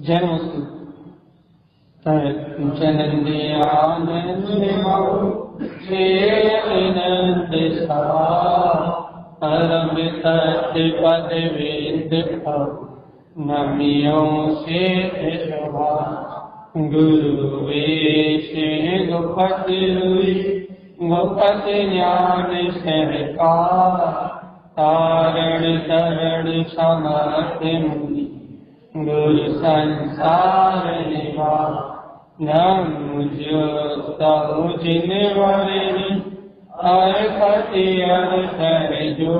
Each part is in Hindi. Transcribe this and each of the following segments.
जन्मोत्सव जनंदियानंद परम सत्य पद वेद नमियों से गुरु वेश गुपति गुपति ज्ञान सहकार तारण शरण समर्थ मुनि गुरु संसार निवास नमो ज्योतौ जिनवरे अर्पति अवसर जो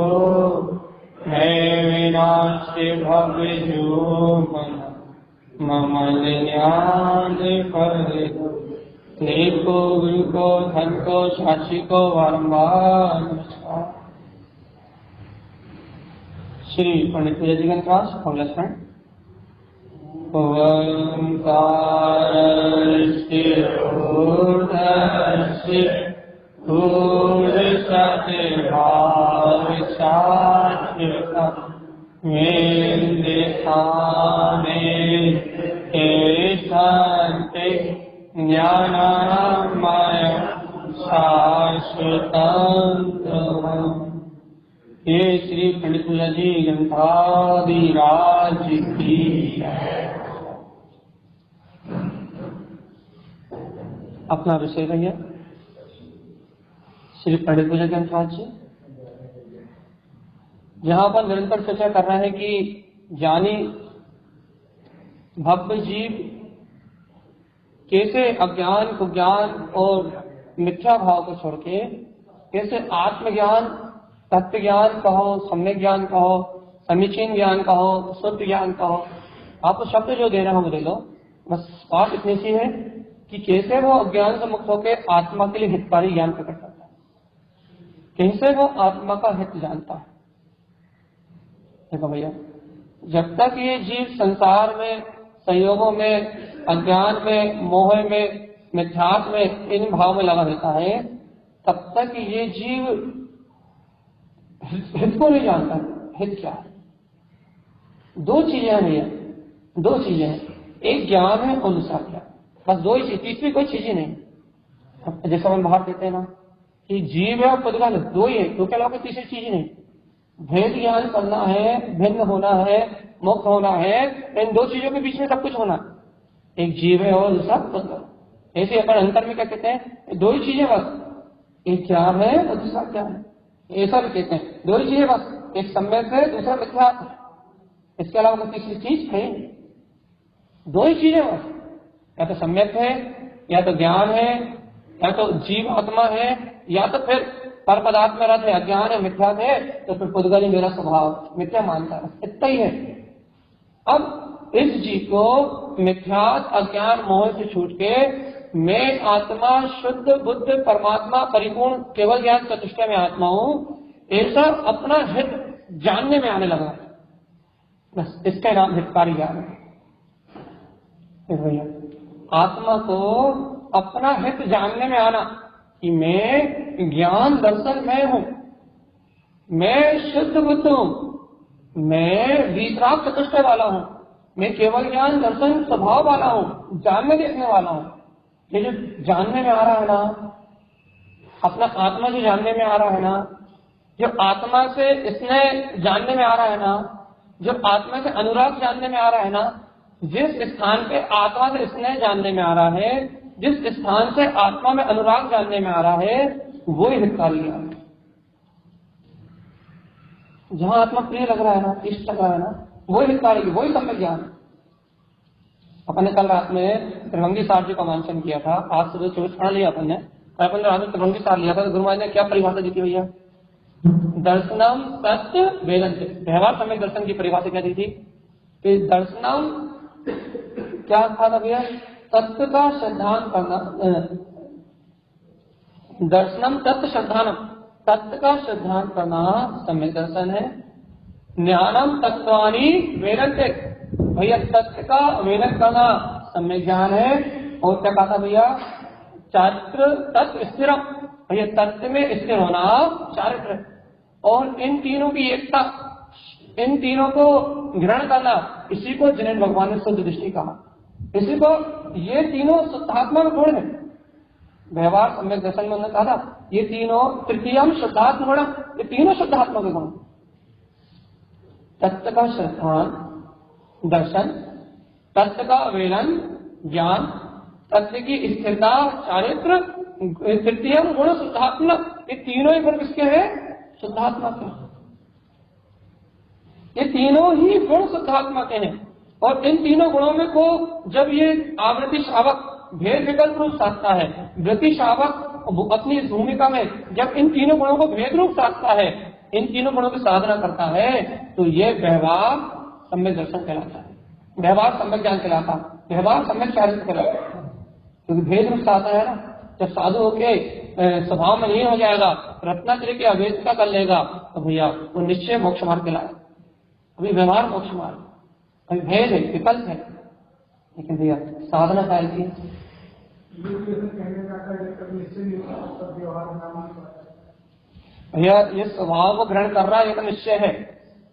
है विनाश भव जो ममल ज्ञान पर को गुरु को धन को साक्षी को बारंबार नमस्कार। श्री पंडित विजयगन दास पौलस्मरण ओंकारस्य ऊर्ध्वस्य भूरिशतभाविशाच्युतम् वेदितानि शान्ति ज्ञानामय शाश्वतम्। ये श्री पंडित जी गंधाधिराज की अपना विषय भैया श्री पंडित गंधाधिराज जी, जहां पर निरंतर चर्चा कर रहे हैं कि ज्ञानी भव्य जीव कैसे अज्ञान को ज्ञान और मिथ्या भाव को छोड़ के कैसे आत्मज्ञान, तत्व ज्ञान कहो, सम्यक ज्ञान कहो, समीचीन ज्ञान कहो, शुद्ध ज्ञान कहो, आपको शब्द जो दे रहा हूं दे लो, बस बात इतनी सी है कि कैसे वो अज्ञान से मुक्त होकर आत्मा के लिए हितकारी ज्ञान प्रकट करता है, कैसे वो आत्मा का हित जानता है। देखो भैया, जब तक ये जीव संसार में, संयोगों में, अज्ञान में, मोह में, मिथ्यात्व में, इन भाव में लगा रहता है, तब तक ये जीव हित को नहीं जानता। हित क्या है? दो चीजें हैं भैया, दो चीजें हैं, एक ज्ञान है और दूसरा ज्ञान, बस दो ही चीज, तीसरी कोई चीज ही नहीं। जैसा हम बाहर देते हैं ना कि जीव है और पुद्गल, दो ही है, दो के अलावा तीसरी चीज ही नहीं। भेद ज्ञान करना है, भिन्न होना है, मुक्त होना है, इन दो चीजों के बीच में सब कुछ होना है। एक जीव है और दूसरा पुद्गल। ऐसे अपन अंतर में क्या कहते हैं? दो ही चीजें बस, एक ज्ञान है और दूसरा ज्ञान है, ऐसा भी कहते हैं। दो ही चीजें बस, एक सम्यक है, दूसरा मिथ्या है, इसके अलावा कोई तीसरी चीज है। दो ही चीजें बस, या तो सम्यक है, या तो ज्ञान है, या तो जीव आत्मा है, या तो फिर पर पदार्थ में रथ है, अज्ञान है, मिथ्या है, तो फिर पुद्गल ही मेरा स्वभाव मिथ्या मानता है, इतना ही है। अब इस जीव को मिथ्या, अज्ञान, मोह से छूट के मैं आत्मा, शुद्ध बुद्ध, परमात्मा, परिपूर्ण केवल ज्ञान चतुष्टय में आत्मा हूं, ऐसा अपना हित जानने में आने लगा, बस इसका नाम हितकारी ज्ञान है। भैया, आत्मा को अपना हित जानने में आना कि मैं ज्ञान दर्शन में हूं, मैं शुद्ध बुद्ध हूं, मैं वीतराग चतुष्टय वाला हूं, मैं केवल ज्ञान दर्शन स्वभाव वाला हूं, जानने देखने वाला हूं। ये जो जानने में आ रहा है ना, अपना आत्मा जो जानने में आ रहा है ना, जो आत्मा से स्नेह जानने में आ रहा है ना, जो आत्मा से अनुराग जानने में आ रहा है ना, जिस स्थान पे आत्मा से स्नेह जानने में आ रहा है, जिस स्थान से आत्मा में अनुराग जानने में आ रहा है, वो ही हितकारी ज्ञान है। जहां आत्मा प्रिय लग रहा है ना, इष्ट लग रहा है ना, वही हितकारी, वही सम्यक ज्ञान है। अपन ने कल रात में त्रिभंगी सार जी का वांचन किया था, आज सुबह 24 पढ़ लिया अपन ने, अपन ने रात में त्रिभंगी सार लिया था, तो गुरु महाराज ने क्या परिभाषा दी थी भैया? दर्शनम सत्य वेदंत, व्यवहार सम्यक दर्शन की परिभाषा क्या दी थी? कि दर्शनम क्या था भैया? तत्व का श्रद्धान करना, दर्शनम तत्व श्रद्धानम, तत्व का श्रद्धान करना सम्यक दर्शन है। ज्ञानम तत्वानी वेदन्ते, भैया तत्व का वेदन करना सम्यक ज्ञान है। और क्या कहा था भैया? चारित्र तत्व स्थिरम, भैया तत्व में स्थिर होना चारित्र। और इन तीनों की एकता, इन तीनों को ग्रहण करना, इसी को जिनेन्द्र भगवान ने शुद्ध दृष्टि कहा। इसी को, ये तीनों शुद्धात्मा में गुण है। व्यवहार सम्यक दर्शन में उन्होंने कहा था ये तीनों तृतीयम शुद्धात्म गुण, ये तीनों शुद्धात्मा के गुण। तत्व का श्रद्धान दर्शन, तत्व का अवेलन ज्ञान, तत्व की स्थिरता चारित्र, तृतीयम गुण शुद्धात्मा, ये तीनों ही गुण किसके हैं? शुद्धात्मा के। ये तीनों ही गुण शुद्धात्मा के हैं। और इन तीनों गुणों में को जब ये आवृत्ति श्रावक भेद विकल्प रूप साधता है, वृत्ति श्रावक अपनी इस भूमिका में जब इन तीनों गुणों को भेद रूप साधता है, इन तीनों गुणों की साधना करता है, तो ये व्यवहार सम्यक दर्शन कहलाता है, व्यवहार सम्यक ज्ञान कहलाता है, व्यवहार सम्यक चारित्र कहलाता है। क्योंकि भेद रूप साधना है ना, जब साधु होके स्वभाव में लीन हो जाएगा, रत्नात्रय की अवेदता कर लेगा, तो भैया वो निश्चय मोक्ष मार्ग कहलाएगा। अभी व्यवहार मोक्ष मार्ग, अभी भेद है, विकल्प है, लेकिन भैया साधना का ऐसी भैया ये स्वभाव को ग्रहण कर रहा है, ये तो निश्चय है।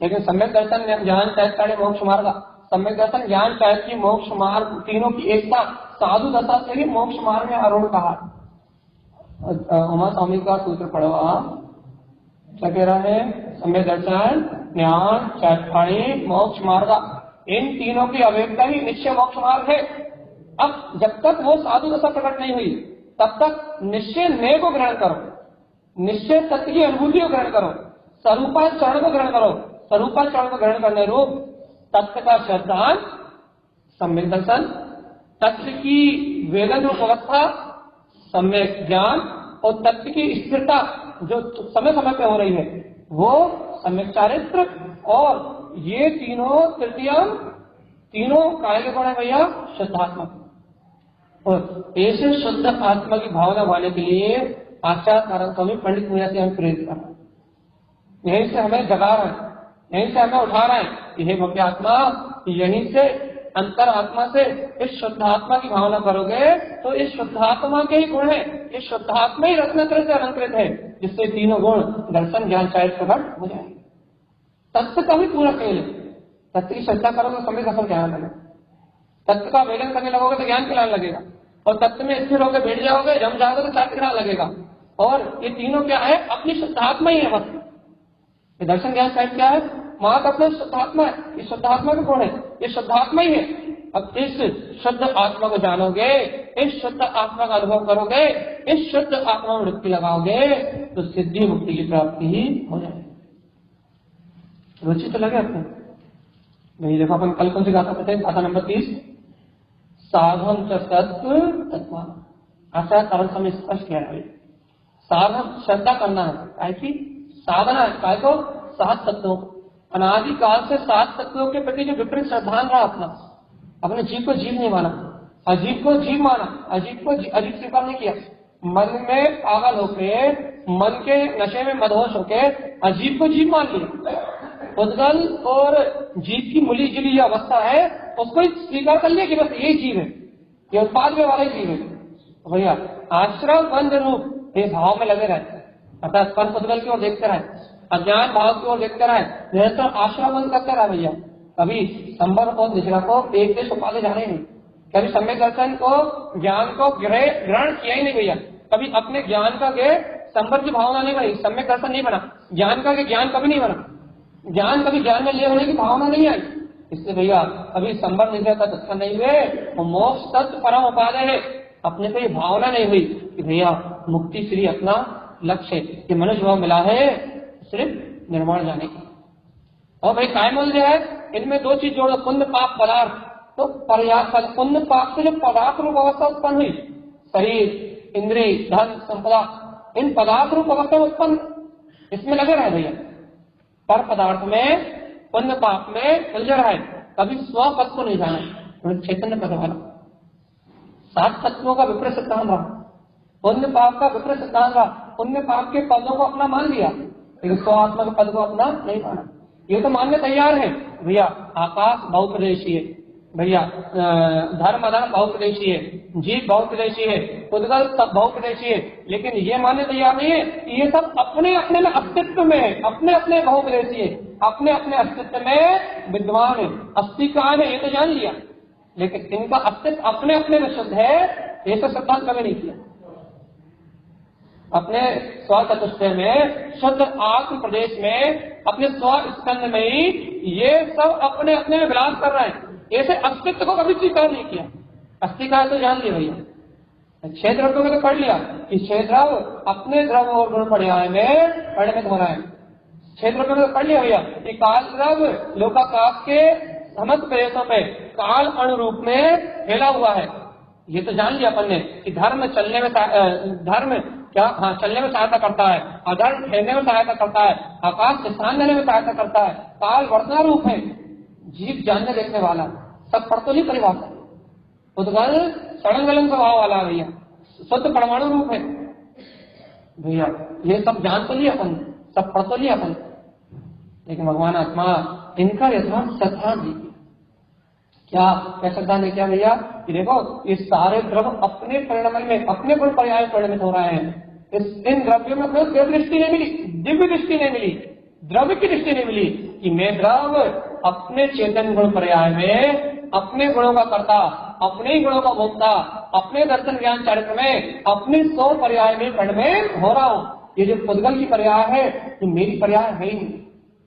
लेकिन सम्यक दर्शन ज्ञान चाहे मोक्ष मार्ग, सम्यक दर्शन ज्ञान चाहे की मोक्ष मार्ग, तीनों की एकता साधु दशा से ही मोक्ष मार्ग में आरूढ़ कहा। उमा स्वामी का सूत्र पढ़वा, क्या कह रहा है? सम्यक दर्शन ज्ञान चाहे मोक्ष मार्ग, इन तीनों की अवेकता ही निश्चय मोक्ष मार्ग है। अब जब तक वो साधु दशा प्रकट नहीं हुई, तब तक निश्चय नए को ग्रहण करो, निश्चय तत्व की अनुभूति को ग्रहण करो, स्वरूपाचरण को ग्रहण करो। स्वरूपाचरण को ग्रहण करने रूप तत्व का श्रद्धान सम्यक दर्शन, तत्व की वेदन रूप अवस्था सम्यक ज्ञान, और तत्व की स्थिरता जो समय समय पे हो रही है वो सम्यक चारित्र, और ये तीनों तृतीयम, तीनों काय के गुण है भैया? शुद्धात्मा। और ऐसे शुद्ध आत्मा की भावना पाने के लिए आचार्य नारायण स्वामी पंडित मीरा से हम प्रेरित कर रहे हैं, यहीं से हमें जगा रहे हैं, यहीं से हमें उठा रहे हैं कि हे भव्य आत्मा, यहीं से अंतर आत्मा से इस शुद्ध आत्मा की भावना करोगे तो इस शुद्ध आत्मा के ही गुण है, इस शुद्ध आत्मा ही रत्नत्रय से अलंकृत है, जिससे तीनों गुण दर्शन ज्ञान चारित्र प्रकट हो जाएंगे। तत्व का भी पूरा खेल है। तत्व की श्रद्धा करोगे तो सम्यक दर्शन ज्ञान लगेगा, तत्व का वेदन करने लगोगे तो ज्ञान खिलाने लगेगा, और तत्व में स्थिर होकर बैठ जाओगे, जम जाओगे तो चारित्र खिलाने लगेगा। और ये तीनों क्या है? अपनी शुद्धात्मा ही है। बस ये दर्शन ज्ञान चारित्र क्या है? माँ का अपना शुद्धात्मा है, ये शुद्धात्मा का गुण है, ये शुद्धात्मा ही है। अब इस शुद्ध आत्मा को जानोगे, इस शुद्ध आत्मा का अनुभव करोगे, इस शुद्ध आत्मा में वृत्ति लगाओगे तो सिद्धि मुक्ति की प्राप्ति ही हो जाएगी। रुचि तो लगे अपने नहीं? देखो अपन कल कौन सी गाथा पढ़ते हैं? गाथा नंबर 30, साधन च सत्व तत्वा। आचार्य कारण समय स्पष्ट किया है, साधन श्रद्धा करना है, ऐसी साधना है काय को? 7 तत्वों, अनादिकाल से 7 तत्वों के प्रति जो विपरीत श्रद्धान रहा अपने जीव को जीव नहीं माना, अजीब को जीव माना, अजीब को अजीब स्वीकार नहीं किया, मन में पागल होके, मन के नशे में मदहोश होके अजीब को जीव मान लिया, उद्गल और जीव की मुली जुली जो अवस्था है उसको स्वीकार कर लिया कि बस यही जीव है, ये उत्पाद में वाला ही जीव है। तो भैया आश्रम बंद रूप ये भाव में लगे रहते, अर्थात स्पर्श उद्गल की ओर देखते रहे, अज्ञान भाव की ओर देखते रहे, निरंतर आश्रम बंद करते रहे भैया। कभी संबर और निश्रा को एक देश उपाधि जाने नहीं, कभी सम्यक दर्शन को ज्ञान को ग्रहण किया ही नहीं भैया, कभी अपने ज्ञान का संबर की भावना नहीं बनी, सम्यक दर्शन नहीं बना, ज्ञान का ज्ञान कभी नहीं बना, ज्ञान कभी ज्ञान में लिए होने की भावना नहीं आई। इसलिए भैया कभी संबर निश्रा का दर्शन नहीं हुए, और मोक्ष तत्व परम उपाधि है, अपने को ये भावना नहीं हुई कि भैया मुक्ति श्री अपना लक्ष्य है, ये मनुष्य भाव मिला है सिर्फ निर्माण जाने की। और भाई काय मूल्य है? इनमें 2 चीज जोड़ो, पुण्य पाप पदार्थ। तो पर्याप्त पुण्य पाप से जो पदार्थ रूप अवस्था उत्पन्न हुई, शरीर इंद्रिय धन संपदा, इन पदार्थ रूप अवस्था उत्पन्न, इसमें लगे रहे भैया, पर पदार्थ में पुण्य पाप में उलझ रहा है, कभी स्व पद को नहीं जाना। चैतन्य पद वाला 7 तत्वों का विपरीत सिद्धांत रहा, पुण्य पाप का विपरीत सिद्धांत रहा, पुण्य पाप के पदों को अपना मान लिया, लेकिन स्व आत्मा के पद को अपना नहीं माना। ये तो मानने तैयार है भैया, आकाश बहुपदेशी है भैया, धर्म अधर्म बहुपदेशी है, जीव बहुपदेशी है, उद्गल सब बहुपदेशी है, लेकिन ये मानने तैयार नहीं है कि ये सब अपने अपने में अस्तित्व में है, अपने अपने बहुपदेशी है। अपने अपने अस्तित्व में विद्वान अस्थि काल है, ये तो जान लिया, लेकिन इनका अस्तित्व अपने अपने में शुद्ध है, ये तो सिद्धांत कभी नहीं किया। अपने स्व चतुष्टय में शुद्ध आत्म प्रदेश में अपने स्व स्कंद में ही ये सब अपने अपने में विलास कर रहे हैं। ऐसे अस्तित्व को कभी स्वीकार नहीं किया। अस्थि काल तो जान लिया भैया, छह द्रव्यों में तो पढ़ लिया कि छह द्रव अपने द्रव्य और गुण पर्याय में परिणमित हो रहा है। छह द्रव्यों में तो पढ़ लिया भैया कि काल द्रव लोकाकाश के समस्त प्रदेशों पे काल अनुरूप में फैला हुआ है। ये तो जान लिया अपन ने कि धर्म चलने में धर्म क्या चलने में सहायता करता है, अधर्म ठहरने में सहायता करता है, आकाश स्थान देने में सहायता करता है। काल वर्तना रूप है, जीव जानने देखने वाला, सब पढ़ तो नहीं परिभाषा। उद्गल सड़न गलन स्वभाव वाला भैया, शुद्ध परमाणु रूप है भैया। ये सब जान तो लिया अपन, सब पढ़ तो लिया अपन, लेकिन भगवान आत्मा इनका यथार्थ सिद्धांत दी क्या सिद्धांत है क्या भैया कि देखो ये सारे द्रव्य अपने परिणाम में अपने गुण पर्याय परिणमित हो रहे हैं। इन द्रव्यों में अपने दिव्य दृष्टि नहीं मिली, दिव्य दृष्टि नहीं मिली, द्रव्य की दृष्टि नहीं मिली कि मैं द्रव्य अपने चेतन गुण पर्याय में अपने गुणों का कर्ता, अपने ही गुणों का भोक्ता, अपने दर्शन ज्ञान चरित्र में अपने 100 पर्याय में परिणमित हो रहा हूँ। ये जो पुद्गल की पर्याय है ये मेरी पर्याय है ही नहीं।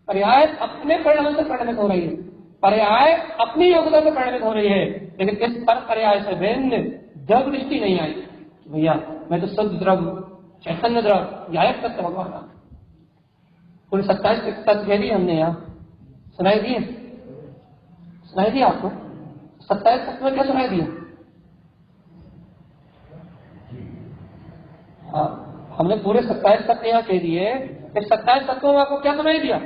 पर्याय अपने परिणाम से परिणमित हो रही है, पर्याय अपनी योग्यता से परिणमित हो रही है, लेकिन इस पर पर्याय से भिन्न द्रव्य दृष्टि नहीं आई भैया। मैं तो शुद्ध द्रव्य, चैतन्य द्रव्य, न्यायक तत्व भगवान पूरी 27 तत्व दिए हमने यहाँ सुनाई दिए, सुनाई दिया आपको 27 तत्व में क्या सुनाई दिया? हाँ, हमने पूरे 27 तत्व यहाँ कह दिए। इस 27 तत्वों में आपको क्या सुनाई दिया?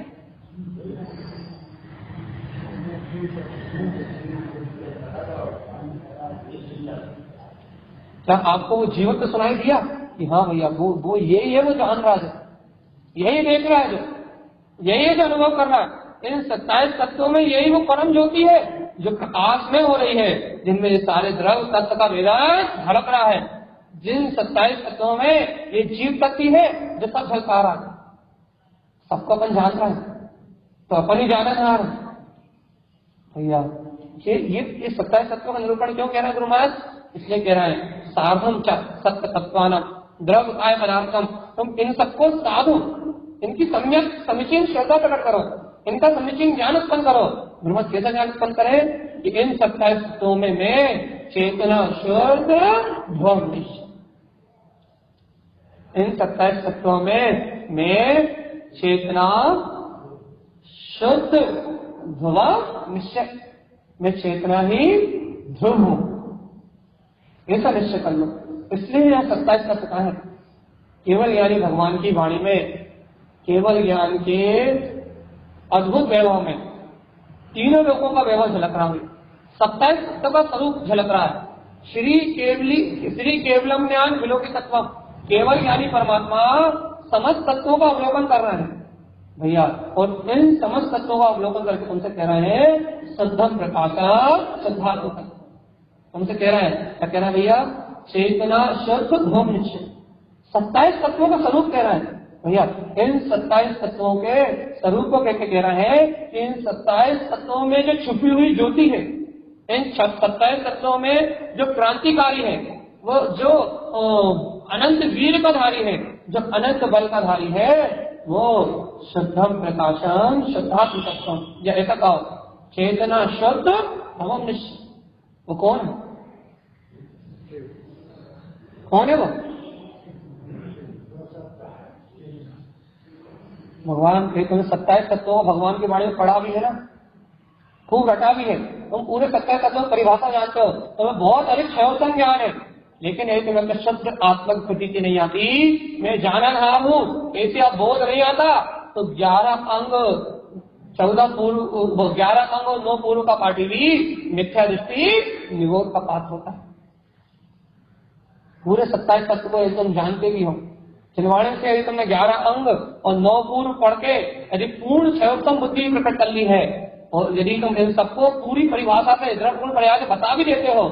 क्या आपको वो जीवन तो सुनाई दिया कि हाँ भैया वो यही है, वो जान रहा है, यही देख रहा है, जो यही है जो अनुभव कर रहा है। इन 27 तत्वों में यही वो परम ज्योति है जो प्रकाश में हो रही है, जिनमें ये सारे द्रव्य तत्व का वेदांत झलक रहा है। जिन 27 तत्वों में ये जीव तत्व है जो सब झलका रहा है, सबको अपन जान रहा है, तो अपन ही जाना चाह रहे भैया। ये 27 तत्वों का निरूपण क्यों कह रहे हैं गुरु महाराज? इसलिए कह रहे हैं साधम च सत्य तत्वानम द्रव्य काय पदार्थम, तुम इन सबको साधो, इनकी सम्यक समीचीन श्रद्धा प्रकट करो, इनका समीचीन ज्ञान उत्पन्न करो। ब्रह्म कैसा ज्ञान उत्पन्न करे कि इन 27 तत्वों में मैं चेतना शुद्ध ध्वम, इन 27 तत्वों में मैं चेतना शुद्ध ध्रुव निश्चय, मैं चेतना ही ध्रुव हूं, ऐसा निश्चय कर लो। इसलिए यह 27 तत्व कहा है। केवल ज्ञानी भगवान की वाणी में, केवल ज्ञान के अद्भुत वैभव में तीनों लोगों का वैभव झलक रहा है, 27 तत्व का स्वरूप झलक रहा है। श्री केवलम ज्ञान विलोकी तत्व, केवल ज्ञानी परमात्मा समस्त तत्वों का अवलोकन कर रहे हैं भैया, और इन समस्त तत्वों का अवलोकन करके तुमसे कह रहे हैं शुद्धम प्रकाशम शुद्धात्म, तुमसे कह रहे हैं क्या कह रहे हैं भैया? चेतना शुद्ध ध्वम निश्चय, 27 तत्वों का स्वरूप कह रहे हैं भैया। इन 27 तत्वों के स्वरूप को कह रहे हैं कि इन 27 तत्वों में जो छुपी हुई ज्योति है, इन 27 तत्वों में जो क्रांतिकारी है, वो जो अनंत वीर का धारी है, जो अनंत बल का धारी है, वो शुद्धम प्रकाशम शुद्धात्म तत्वम, या ऐसा कहो चेतना शुद्ध ध्वम निश्चय। वो कौन है? कौन है वो? भगवान के तुम्हें 27 तत्वों भगवान के बारे में पढ़ा भी है ना, खूब रटा भी है, तुम पूरे 27 तत्वों की परिभाषा जानते हो, तुम्हें बहुत अधिक क्षयोतम ज्ञान है, लेकिन एक तुम्हें शुद्ध आत्मक प्रतीति नहीं आती, मैं जाना रहा हूँ ऐसे आप बोध नहीं आता, तो 11 अंग 14 पूर्व 11 अंग और 9 पूर्व का पाठी भी मिथ्या दृष्टि निरोध का पात्र होता है। पूरे 27 तत्व को एकदम जानते भी हो, चिन्वाणे से यदि तुमने 11 अंग और 9 पूर्व पढ़ के यदि पूर्ण क्षयोत्तम बुद्धि प्रकट कर ली है, और यदि तुम इन सबको पूरी परिभाषा से द्रव्य गुण पर्याय बता भी देते हो,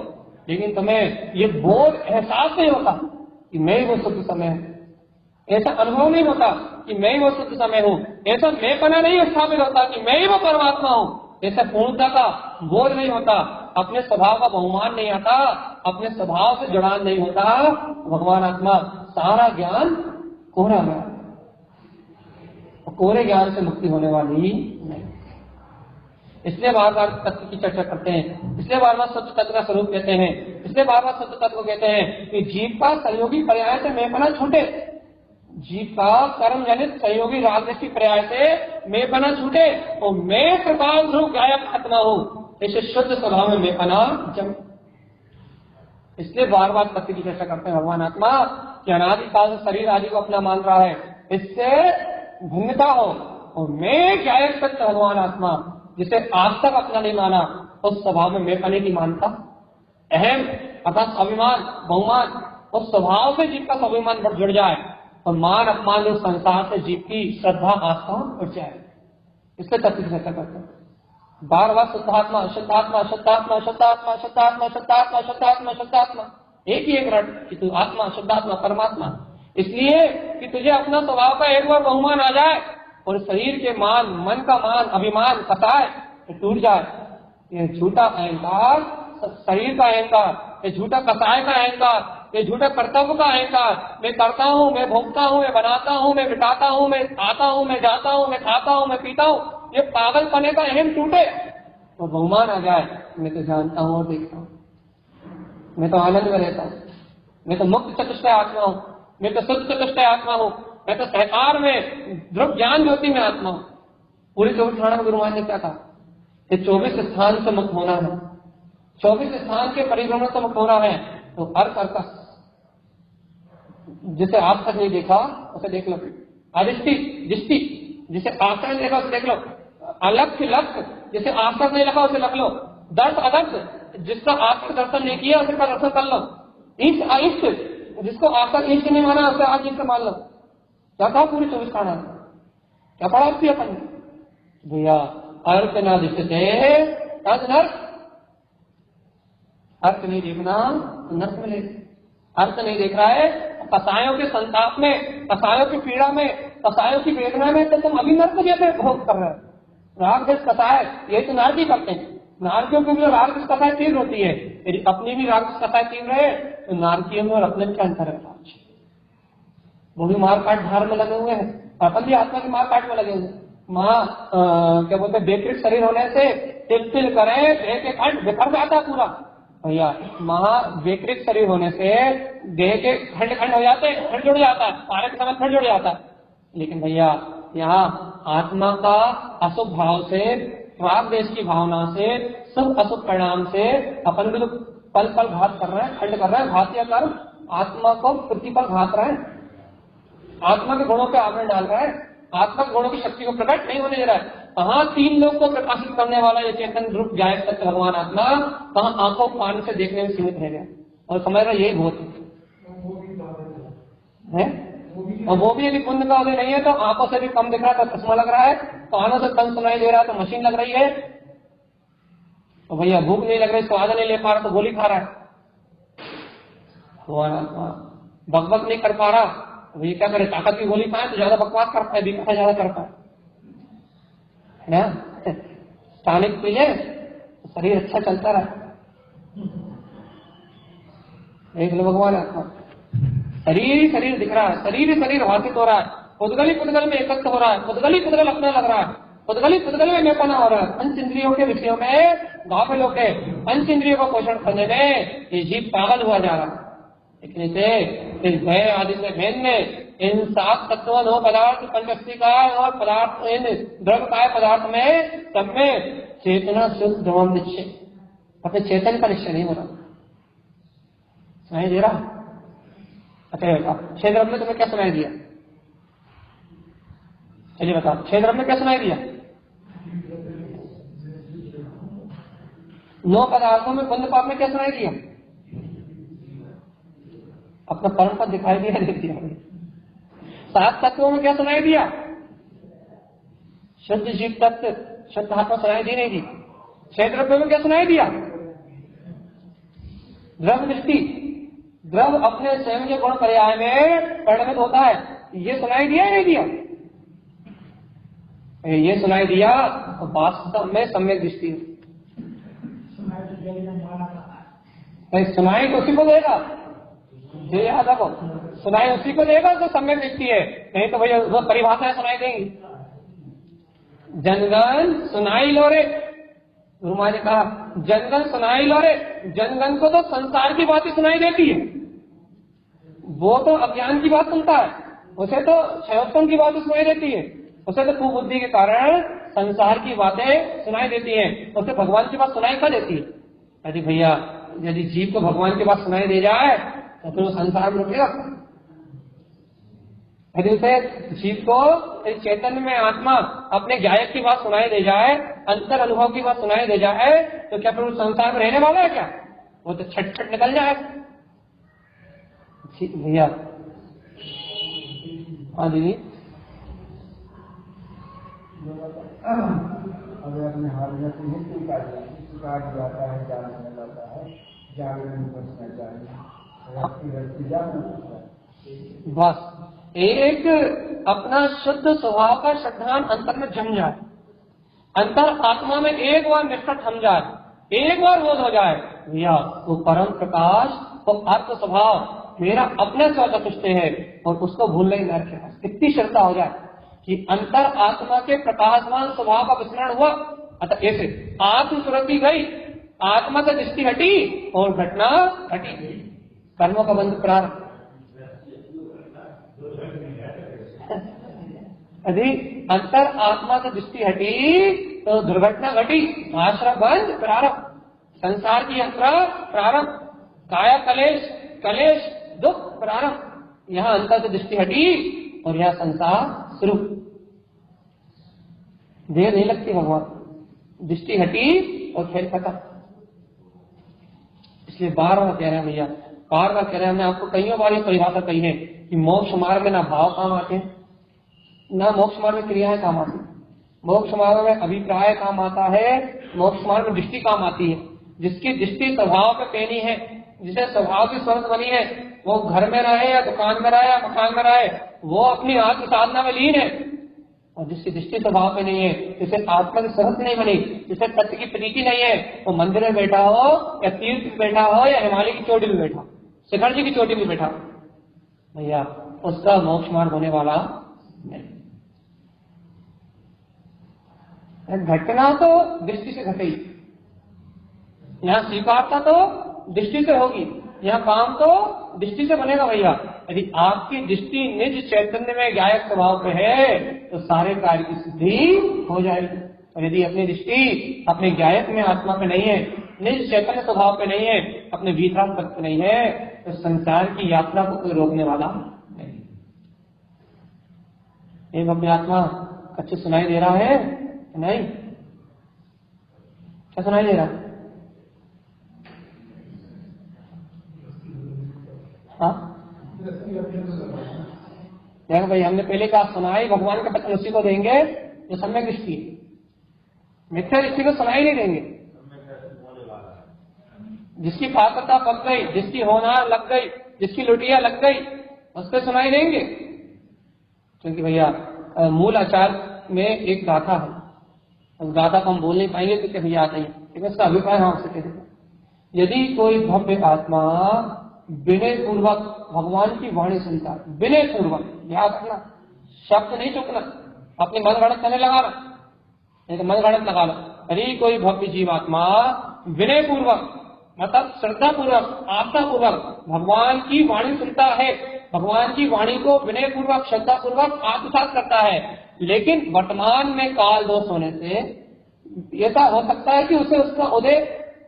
लेकिन तुम्हें ये बोध एहसास नहीं होता कि मैं वो शुद्ध समय है, ऐसा अनुभव नहीं होता कि मैं ही वो शुद्ध समय हूँ, ऐसा मैंपना नहीं स्थापित होता कि मैं ही वो परमात्मा हूँ, ऐसा पूर्णता का बोध नहीं होता, अपने स्वभाव का बहुमान नहीं आता, अपने स्वभाव से जुड़ान नहीं होता, भगवान आत्मा सारा ज्ञान कोरा गया, कोरे ज्ञान से मुक्ति होने वाली नहीं। इसलिए बार बार तत्व की चर्चा करते हैं, इसलिए बार बार शुद्ध तत्व का स्वरूप कहते हैं, इसलिए बार बार शुद्ध तत्व कहते हैं कि जीव का सहयोगी पर्याय से मैंपना छूटे, जीव का कर्म जनित सहयोगी राजनीति पर्याय से मैंपना छूटे और मैं कृपाल ध्रुव गायक आत्मा हूं, इसे शुद्ध स्वभाव में मैंपना जम। इसलिए बार बार तत्व की चर्चा करते हैं भगवान आत्मा कि अनादिकाल से शरीर आदि को अपना मान रहा है, इससे भिन्नता हो और मैं गायक सत्य भगवान आत्मा जिसे आज तक अपना नहीं माना उस स्वभाव में मैंपने की मानता, अहम अर्थात स्वाभिमान बहुमान उस स्वभाव से जीव का स्वाभिमान जुड़ जाए और मान अपमान उस संसार से जीव की श्रद्धा आस्था उठ जाए। इससे तत्व की चर्चा करते हैं बार बार शुद्धात्मा शुद्धात्मा शुद्धात्मा शुद्धात्मा शुद्धात्मा शुद्धात्मा शुद्धात्मा शुद्धात्मा, एक ही एक रट कि तू आत्मा शुद्धात्मा परमात्मा, इसलिए कि तुझे अपना स्वभाव का एक बार बहुमान आ जाए और शरीर के मान मन का मान अभिमान कसाय तो टूट जाए। ये झूठा अहंकार, शरीर का अहंकार, ये झूठा कसाय का अहंकार, ये झूठा कर्तव्य का अहंकार, मैं करता हूँ, मैं भोगता हूँ, मैं बनाता हूँ, मैं बिठाता हूँ, मैं आता हूँ, मैं जाता हूँ, मैं खाता हूँ, मैं पीता हूँ, ये पागलपने का अहम टूटे तो बहुमान आ जाए, मैं तो जानता हूँ और देखता हूँ, मैं तो आनंद में रहता हूँ, मैं तो मुक्त चतुष्टय आत्मा हूँ, मैं तो शुद्ध चतुष्टय आत्मा हूँ, मैं तो सहकार में ध्रुव ज्ञान ज्योति में आत्मा हूँ। पूरी 24 ठाणा में गुरु महाराज ने क्या कहा कि 24 स्थान से मुक्त होना है, 24 स्थान के परिभ्रमण से मुक्त होना है, तो अर्थ अर्थ जिसे आज तक नहीं देखा उसे देख लो, अदृष्टि दृष्टि जिसे आज तक नहीं देखा उसे देख लो, अलक्ष्य लक्ष्य जिसे आज तक नहीं लगा उसे लग लो, दर्श अदर्श जिसका आज तक दर्शन नहीं किया उसे का दर्शन कर लो, इष्ट अइष्ट जिसको आज तक इष्ट नहीं माना उसे आज इष्ट मान लो। क्या कहा पूरी 24 खाना, क्या पढ़ा उसकी अपन भैया, अर्थ ना दिखते नर्क, अर्थ नहीं देखना तो नर्क मिले, अर्थ नहीं देख रहा है कसायों के संताप में, कसायों की पीड़ा में, कसायों की वेदना में तो तुम अभी नर्क जैसे भोग कर रहे हो। राग देश कसाय ये तो नारद ही करते हैं, नारदियों की भी राग देश कसाय तीव्र होती है, यदि अपनी भी राग देश कसाय तीव्र है तो नारदियों में और अपने क्या अंतर है, वो भी मार काट धार में लगे हुए हैं, अपन भी आत्मा की मार काट में लगे हुए हैं। क्या बोलते हैं बेकृत शरीर होने से तिल तिल करे देह के खंड बिखर जाता है पूरा भैया, बेकृत शरीर होने से देह के खंड खंड हो जाते हैं, खंड जुड़ जाता है, सारे के समय खंड जुड़ जाता है। लेकिन भैया यहाँ आत्मा का अशुभ भाव से, राग देश की भावना से, सब अशुभ परिणाम से अपन भी पल पल घात कर रहे हैं, खंड कर रहे हैं, घातिया कर आत्मा को प्रतिपल घात रहे हैं, आत्मा के गुणों पे आवरण डाल रहा है, आत्मा के गुणों की शक्ति को प्रकट नहीं होने दे रहा है। कहाँ 3 लोग को प्रकाशित करने वाला ये चेतन रूप गायक सत्य भगवान आत्मा कहाँ आंखों पानी से देखने में सीमित रह गया और समझ रहा यही बहुत है। और वो भी यदि पुण्य का उदय नहीं है तो आंखों से भी कम दिख रहा है तो चश्मा लग रहा है, कानों से कम सुनाई दे रहा है तो मशीन लग रही है, तो भैया भूख नहीं लग रही, स्वाद नहीं ले पा रहा तो गोली खा रहा है, भगवान आत्मा बकबक नहीं कर पा रहा तो ये क्या करे, ताकत की गोली खाए तो ज्यादा बकवास करता है, बीमार ज्यादा करता है ना, टॉनिक पी ले तो शरीर अच्छा चलता रहा। देख लो भगवान आत्मा, शरीर ही शरीर दिख रहा है, शरीर ही शरीर भाषित हो रहा है, पुद्गल ही पुद्गल में एकत्र हो रहा है, पुद्गल ही पुद्गल अपना लग रहा है, पुद्गल ही पुद्गल में मेपना हो रहा है, पंच इंद्रियों के विषयों में गाफिल होके पंच इंद्रियों को पोषण करने में ये जीव पागल हुआ जा रहा है। इतने से इस भय आदि से भेदने इन 7 तत्वों 9 पदार्थ पंचस्थी का और पदार्थ इन द्रव्य काय पदार्थ में सब में चेतना शुद्ध ध्रुवम निश्चय, अपने चेतन का निश्चय नहीं हो रहा, सुनाई दे रहा। अच्छा 6 द्रव्य में तुम्हें क्या सुनाई दिया, चलिए बताओ 6 द्रव्य में क्या सुनाई दिया, 9 पदार्थों में पुण्य पाप में क्या सुनाई दिया, अपना परम पद दिखाई दिया, नहीं दिया। 7 तत्वों में क्या सुनाई दिया, शुद्ध जीव तत्व शुद्ध आत्मा सुनाई दी नहीं दी। 6 द्रव्यों में क्या सुनाई दिया, द्रव्य दृष्टि, द्रव्य अपने स्वयं के गुण पर्याय में परिणमित होता है, ये सुनाई दिया या नहीं दिया? ये सुनाई दिया तो वास्तव में सम्यक दृष्टि है। सुनाई तो उसी को देगा, ये याद रखो, सुनाई उसी को देगा जो सम्यक दृष्टि है, नहीं तो भैया वो परिभाषाएं सुनाई देंगी। जनगण सुनाई लो रे, गुरु महाराज ने कहा जनगण सुनाई लो रे। जनगण को तो संसार की बातें सुनाई देती है, वो तो अज्ञान की बात सुनता है, उसे तो क्षयोत्तम की बातें सुनाई देती है, उसे तो कुबुद्धि के कारण संसार की बातें सुनाई देती हैं, उसे भगवान की बात सुनाई क्यों देती है? यदि भैया यदि जीव को भगवान की बात सुनाई दे जाए तो फिर वो संसार में रुकेगा। यदि उसे जीव को चैतन्य में आत्मा अपने गायक की बात सुनाई दे जाए, अंतर अनुभव की बात सुनाई दे जाए, तो क्या फिर उस संसार में रहने वाला है क्या? वो तो छट छट निकल जाए। भैया हाँ दीदी, अगर अपने हाथ में काट जाता है, जानने लगता है, जागरण में बचना चाहिए। बस एक अपना शुद्ध स्वभाव का श्रद्धान अंतर में जम जाए, अंतर आत्मा में एक बार निष्ठा थम जाए, एक बार बोध हो जाए भैया वो परम प्रकाश, वो आत्म स्वभाव मेरा अपने स्वतंत्र है, और उसको भूलने ही न रखेगा। इतनी श्रद्धा हो जाए कि अंतर आत्मा के प्रकाशमान स्वभाव का विस्मरण हुआ। अतः ऐसे आत्म सुरति गई, आत्मा से दृष्टि हटी और घटना घटी, कर्मों का बंध प्रारंभ। यदि अंतर आत्मा से दृष्टि हटी तो दुर्घटना घटी, आश्रम बंध प्रारंभ, संसार की यात्रा प्रारंभ, काया कलेश कलेश दुख प्रारंभ। यहाँ अंतर से दृष्टि हटी और यहाँ संसार शुरू। देर नहीं लगती भगवान, दृष्टि हटी और खेल खत्म। इसलिए बार बार कह रहे हैं भैया, बार बार कह रहे हैं, हमने आपको कईयों बार ये परिभाषा कही है कि मोक्ष मार्ग में ना भाव काम आते हैं, ना मोक्ष मार्ग में क्रियाएं काम आती है। मोक्ष मार्ग में अभिप्राय काम आता है, मोक्ष मार्ग में दृष्टि काम आती है। जिसकी दृष्टि स्वभाव पे पेनी है, जिसे स्वभाव की समझ बनी है, वो घर में रहे या दुकान में रहे या मकान में रहे, वो अपनी आत्म साधना में लीन है। और जिसकी दृष्टि स्वभाव पे नहीं है, जिसे आत्मा की समझ नहीं बनी, जिसे तत्व की प्रीति नहीं है, वो मंदिर में बैठा हो या तीर्थ में बैठा हो या हिमालय की चोटी में बैठा, शिखर जी की चोटी में बैठा, भैया उसका मोक्ष मार्ग होने वाला नहीं। घटना तो दृष्टि से घटी, यहाँ स्वीकारता तो दृष्टि से होगी, यहाँ काम तो दृष्टि से बनेगा भैया। यदि आपकी दृष्टि निज चैतन्य में गायक स्वभाव पे है तो सारे कार्य की सिद्धि हो जाएगी। और यदि अपनी दृष्टि अपने गायक में आत्मा पे नहीं है, निज चैतन्य स्वभाव पे नहीं है, अपने भीतरात्मा पे नहीं है, तो संसार की यात्रा को कोई रोकने वाला नहीं। एक अपनी आत्मा अच्छे सुनाई दे रहा है नहीं? क्या सुनाई दे रहा है? हाँ देखो भाई, हमने पहले कहा सुनाई भगवान का वचन उसी को देंगे जो सम्यक दृष्टि है, मिथ्या दृष्टि को सुनाई नहीं देंगे। जिसकी पात्रता पक गई, जिसकी होनार लग गई, जिसकी लुटिया लग गई, उसको सुनाई देंगे। क्योंकि भैया मूल आचार में एक गाथा है, उस गाथा को हम बोल नहीं पाएंगे क्योंकि भैया आता ही, लेकिन उसका अभिप्राय हम आपसे कह देंगे। यदि कोई भव्य आत्मा विनय पूर्वक भगवान की वाणी सुनता, विनय पूर्वक, याद रखना शब्द नहीं चुकना, अपनी मन गणत करने लगा ना, नहीं तो मन गणत लगा लो। यदि कोई भव्य जीवात्मा विनय पूर्वक मतलब श्रद्धा पूर्वक आस्था पूर्वक भगवान की वाणी सुनता है, भगवान की वाणी को विनय पूर्वक श्रद्धा पूर्वक आत्मसात करता है, लेकिन वर्तमान में काल दोष होने से ऐसा हो सकता है कि उसे उसका उदय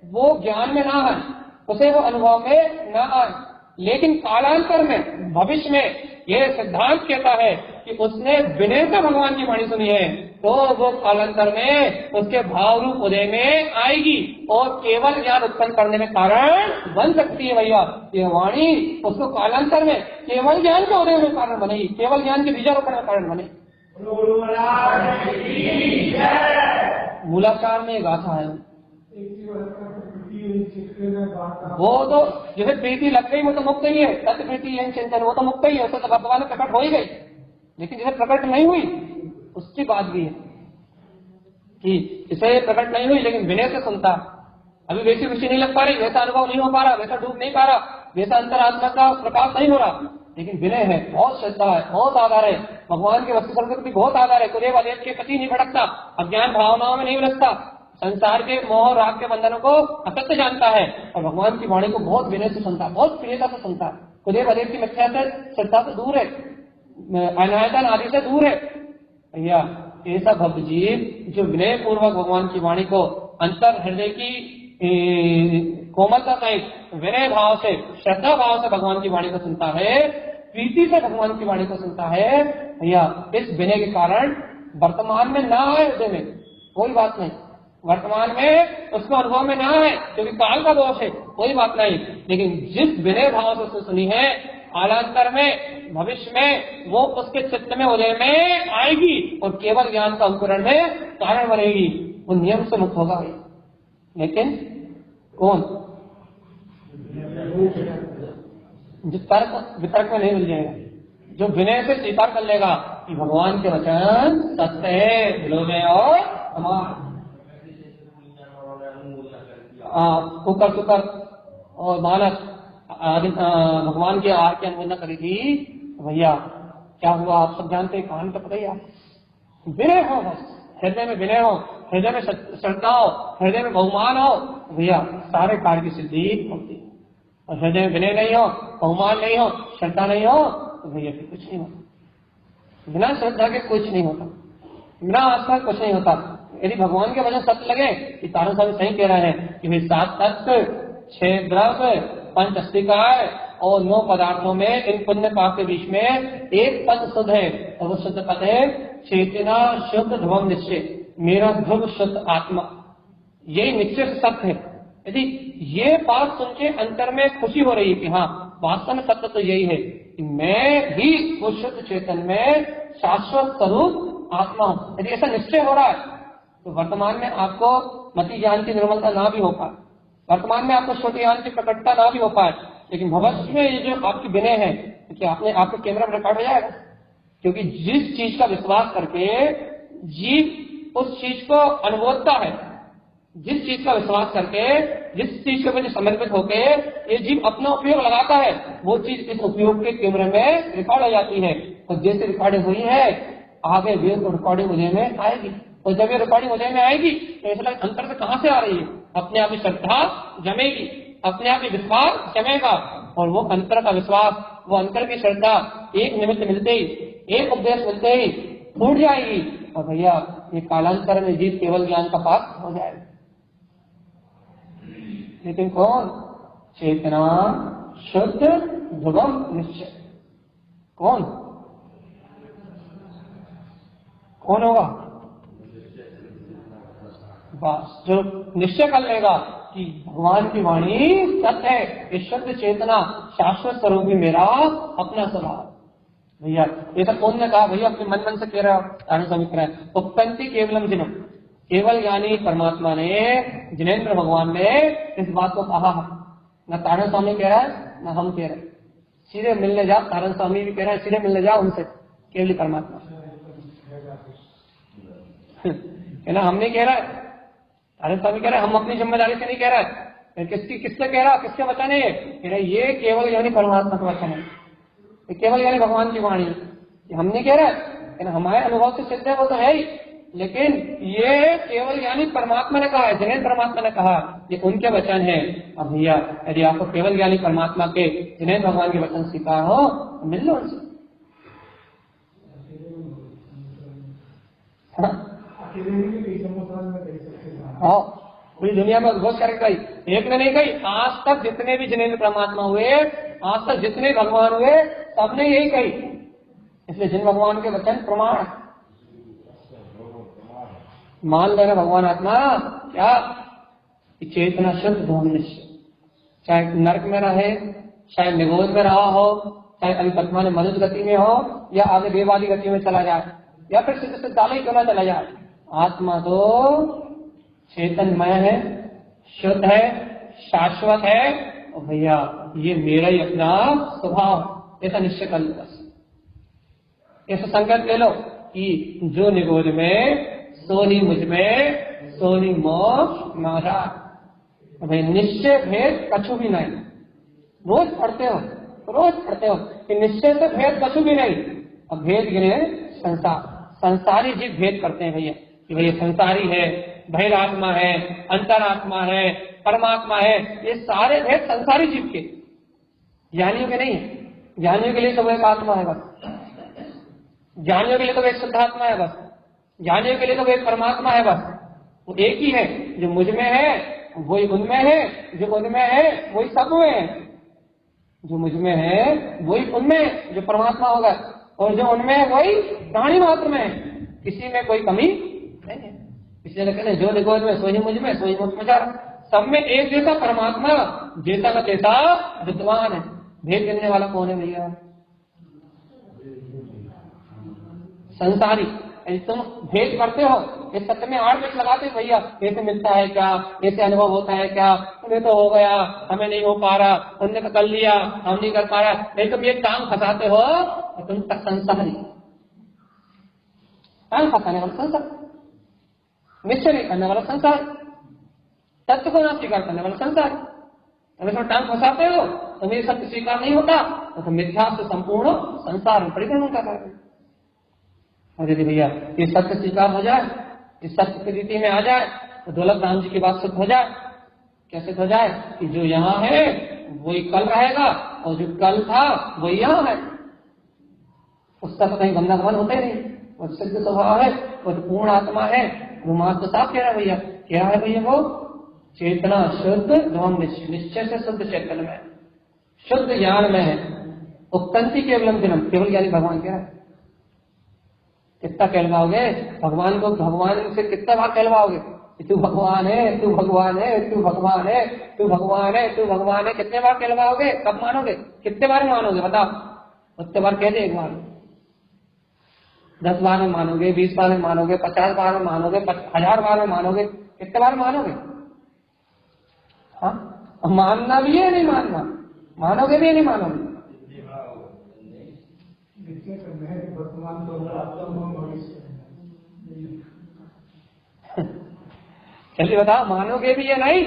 वो ज्ञान में ना आए, उसे वो अनुभव में न आए, लेकिन कालांतर में भविष्य में यह सिद्धांत कहता है कि उसने विनय से भगवान की वाणी सुनी है, तो वो कालांतर में उसके भाव रूप उदय में आएगी और केवल ज्ञान उत्पन्न करने में कारण बन सकती है। भैया ये वाणी उसको कालांतर में केवल ज्ञान के उदय में कारण बनेगी, केवल ज्ञान के बीजारोपण में कारण बनेगी। मूलाचार में गाथा है, वो तो जैसे प्रीति लग गई वो तो मुक्त ही है, तत्व प्रीति चिंतन वो तो मुक्त ही है, उससे तो भगवान प्रकट हो ही गई। लेकिन जिसे प्रकट नहीं हुई उसकी बात भी है कि इसे प्रकट नहीं हुई लेकिन विनय से सुनता, अभी वैसी रुचि नहीं लग पा रही, वैसा अनुभव नहीं हो पा रहा, वैसा डूब नहीं पा रहा, वैसा अंतरात्मा का प्रकाश नहीं हो रहा, लेकिन विनय है, बहुत श्रद्धा है, बहुत आधार है, भगवान के वस्तु संग के प्रति बहुत आधार है, कुदेव अदेव के प्रति नहीं भटकता, अज्ञान भावनाओं में नहीं उलझता, संसार के मोह राग के बंधनों को असत्य जानता है और भगवान की वाणी को बहुत विनय से सुनता, बहुत प्रियता से सुनता। कुदेव अदेव की मिथ्या से श्रद्धा से दूर है, अनायतन आदि से दूर है। भैया ऐसा भक्त जीव जो विनय पूर्वक भगवान की वाणी को अंतर हृदय की कोमलता सहित विनय भाव से, श्रद्धा भाव से भगवान की वाणी को सुनता है, प्रीति से भगवान की वाणी को सुनता है, भैया इस विनय के कारण वर्तमान में ना आए हृदय में कोई बात नहीं, वर्तमान में उसको अनुभव में ना आए क्योंकि काल का दोष है, कोई बात नहीं, लेकिन जिस विनय भाव से उसने सुनी है कालांतर में भविष्य में वो उसके चित्त में उदय में आएगी और केवल ज्ञान का अंकुरण में कारण बनेगी, वो नियम से मुक्त होगा। लेकिन कौन? जो तर्क वितर्क में नहीं मिल जाएगा, जो विनय से स्वीकार कर लेगा कि भगवान के वचन सत्य है, दिलों में और कुकर सुकर और मानस भगवान के आहार की अनुमोदना करी थी, भैया क्या हुआ आप सब जानते हैं, कहानी तो पता ही आप। विनय हो, बस हृदय में विनय हो, हृदय में श्रद्धा हो, हृदय में बहुमान हो, भैया सारे कार्य की सिद्धि होती है। और हृदय में विनय नहीं हो, बहुमान नहीं हो, श्रद्धा नहीं हो, तो भैया फिर कुछ नहीं होता। बिना श्रद्धा के कुछ नहीं होता, बिना आस्था कुछ नहीं होता। यदि भगवान के वचन सत्य लगे कि तारण स्वामी सही कह रहे हैं कि भाई 7 तत्व, 6 द्रव्य, 5 अस्तिकाय और 9 पदार्थों में इन पुण्य पाप के बीच में एक पद शुद्ध है और वो शुद्ध पद है चेतना शुद्ध ध्रुवम निश्चय, मेरा ध्रुव शुद्ध आत्मा, यही निश्चय सत्य है। यदि ये बात सुन के अंतर में खुशी हो रही है कि हाँ वास्तव में सत्य तो यही है कि मैं ही वो शुद्ध चेतन में शाश्वत स्वरूप आत्मा हूं, यदि ऐसा निश्चय हो रहा है तो वर्तमान में आपको मति ज्ञान की निर्मलता ना भी हो पाए, वर्तमान में आपको छोटी ज्ञान की प्रकटता ना भी हो पाए, लेकिन भविष्य में ये जो आपकी विनय है कि आपने आपके कैमरा में रिकॉर्ड हो जाएगा, क्योंकि जिस चीज का विश्वास करके जीव उस चीज को अनुभवता है, जिस चीज का विश्वास करके, जिस चीज के प्रति समर्पित होके ये जीव अपना उपयोग लगाता है, वो चीज इस उपयोग के कैमरे में रिकॉर्ड हो जाती है। और जैसे रिकॉर्डिंग हुई है आगे भी तो रिकॉर्डिंग उदय में आएगी, और जब ये रिकॉर्डिंग उदय में आएगी तो ऐसा अंतर से कहां से आ रही है, अपने आप ही श्रद्धा जमेगी, अपने आप ही विश्वास जमेगा, और वो अंतर का विश्वास, वो अंतर की श्रद्धा एक निमित्त मिलते ही, एक उपदेश मिलते ही फूट जाएगी, और भैया ये कालांतर में जीव केवल ज्ञान का पात्र हो जाएगा। लेकिन कौन? चेतना शुद्ध ध्रुवम निश्चय। कौन कौन होगा? बस जो निश्चय कर लेगा कि भगवान की वाणी सत्य है, ये शुद्ध चेतना शाश्वत स्वरूप ही मेरा अपना स्वभाव। भैया ये सब कौन ने कहा? भैया अपने मन से कह रहा है, उपपंथी केवलम जिनम, केवल यानी परमात्मा ने, जिनेन्द्र भगवान ने इस बात को कहा। न तारण स्वामी कह रहा है न हम कह रहे, सीधे मिलने जाओ, तारण स्वामी भी कह रहे हैं सीधे मिलने जाओ उनसे, केवल परमात्मा है ना, हम नहीं कह रहा है, तारण स्वामी कह रहे हैं हम अपनी जिम्मेदारी से नहीं कह रहा है, किससे कह रहा, किसके वचन है ये केवल यानी परमात्मा का वचन है, केवल यानी भगवान की वाणी, हम नहीं कह रहे हैं, हमारे अनुभव से सिद्ध है वो तो है ही, लेकिन ये केवल यानी परमात्मा ने कहा है, जिनेन्द्र परमात्मा ने कहा, ये उनके वचन है। अब भैया यदि आपको केवल ज्ञानी परमात्मा के, जिनेन्द्र भगवान के वचन स्वीकार हो तो मिल लो उनसे। हाँ पूरी दुनिया में उद्घोष करके गई, एक ने नहीं गई, आज तक जितने भी जिनेन्द्र परमात्मा हुए, आज तक जितने भगवान हुए, सबने यही कही। इसलिए जिन भगवान के वचन प्रमाण मान लेना, भगवान आत्मा क्या चेतना शुद्ध ध्रुवम निश्चय, चाहे नरक में रहे, चाहे निगोद में रहा हो, चाहे अभी वर्तमान मनुष्य गति में हो, या आगे देववादी गति में चला जाए, या फिर सिद्ध सिद्धालय क्यों ना चला जाए, आत्मा तो चेतनमय है, शुद्ध है, शाश्वत है, और भैया ये मेरा ही अपना स्वभाव, ऐसा निश्चय कर लो बस। ऐसा संकल्प ले लो कि जो निगोद में सोनी मुझ में सोनी मोक्ष मारा। भाई निश्चय भेद कछु भी नहीं। रोज पढ़ते हो कि निश्चय से भेद कछु भी नहीं। अब भेद गिने संसारी जीव भेद करते हैं भैया कि भैया संसारी है, बहिरात्मा है, अंतरात्मा है, परमात्मा है। ये सारे भेद संसारी जीव के, ज्ञानियों के नहीं है। ज्ञानियों के लिए तो एक आत्मा है बस, ज्ञानियों के लिए तो एक शुद्धात्मा है बस, ज्ञानियों के लिए तो एक परमात्मा है बस। वो एक ही है, जो मुझ में है वही उनमें है, जो उनमें है वही सब में है। जो मुझ में है वही उनमें, जो परमात्मा होगा, और जो उनमें है वही प्राणी मात्र में है। किसी में कोई कमी नहीं है। इसलिए कहते हैं जो निगोद में सोई मुझ में सोई मुझ में जा रहा। सब में एक जैसा परमात्मा, जैसा का तैसा विद्वान है। भेद करने वाला कौन है भैया? संसारी। तुम भेद करते हो, ये सत्य में आड़ पेच लगाते भैया, ऐसे मिलता है क्या, ऐसे अनुभव होता है क्या, तुम्हें तो हो गया, हमें नहीं हो पा रहा, तुमने तो कर लिया, हम नहीं कर पा रहा। नहीं तुम ये टांग फंसाते हो, तुम संसारी, टांग फंसाने वाला संसार, निश्चय नहीं करने वाला संसार, सत्य को ना स्वीकार करने वाला संसार। तुम इसमें टांग फंसाते हो, तुम्हें सत्य स्वीकार नहीं होता, तो तुम मिथ्या से संपूर्ण संसार में परिभ्रमण कर रहे हो। और यदि भैया ये सत्य स्वीकार हो जाए, इस सत्य की रीति में आ जाए, तो दौलत राम जी की बात सिद्ध हो जाए। कैसे हो जाए कि जो यहाँ है वही कल रहेगा, और जो कल था वही यहाँ है। उसका तो कहीं गमनागमन होता ही नहीं। वो सिद्ध स्वभाव है, वो पूर्ण आत्मा है। वो मात्र साफ कह रहा है भैया, क्या है भैया? वो चेतना शुद्ध ध्वम निश्चय से शुद्ध चेतन में, शुद्ध ज्ञान में है। उत्पत्ति केवलम जन्म, केवल ज्ञानी भगवान कह रहा है। कितना कहलवाओगे भगवान को? भगवान से कितना बार कहलवाओगे? तू भगवान है, तू भगवान है, तू भगवान है, तू भगवान है, तू भगवान है। कितने बार कहलवाओगे? कब मानोगे? कितने बार मानोगे बताओ? उतने बार कह दे एक बार, 10 बार में मानोगे, 20 बार में मानोगे, 50 बार में मानोगे, 1000 बार में मानोगे, कितने बार मानोगे? हाँ, मानना भी है नहीं मानना, मानोगे भी नहीं मानोगे? चलिए बताओ, मानोगे भी या नहीं?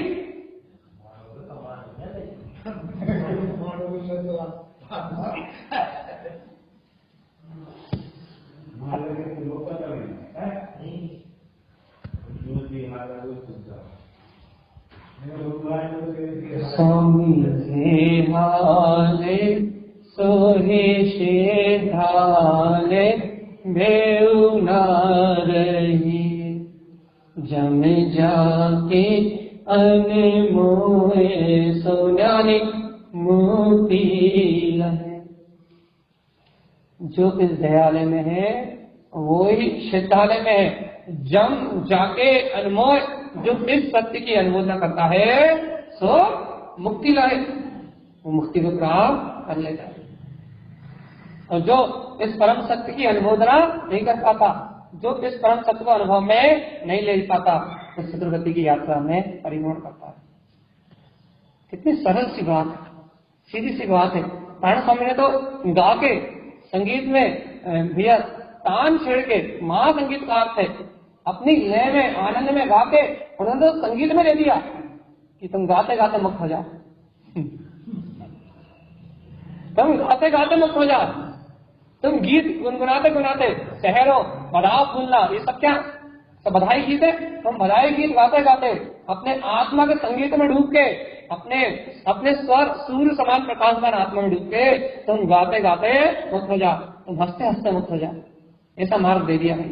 स्वामी से हाले सोहे से ढाले भेउ न रही, जम जाके अनमोए सोनानी मोती लहे। जो इस दयालय में है वही सिद्धालय में है। जम जाके अनमोय, जो इस सत्य की अनुमोदना करता है सो मुक्ति लाए, वो मुक्ति को प्राप्त कर लेता है। और जो इस परम सत्य की अनुमोदना नहीं कर पाता, जो इस परम सत्य को अनुभव में नहीं ले पाता, तो चतुर्गति की यात्रा में परिभ्रमण करता है। कितनी सरल सी बात है, सीधी सी बात है। नारायण स्वामी ने तो गा के संगीत में भैया तान छेड़ के, महासंगीतकार थे, अपनी लय में आनंद में गा के उन्होंने तो संगीत में दे दिया कि तुम गाते गाते मुक्त हो जाओ। तुम गाते गाते मुक्त हो जाओ, तुम गीत गुनगुनाते गुनाते शहरों बधाव फूलना, ये सब क्या सब बधाई गीत है। तुम बधाई गीत गाते गाते अपने आत्मा के संगीत में डूब के, अपने स्वर सूर्य समान प्रकाशमान आत्मा में डूब के तुम गाते गाते मुक्त हो जाओ, तुम हंसते हंसते मुक्त हो जाओ। ऐसा मार्ग दे दिया है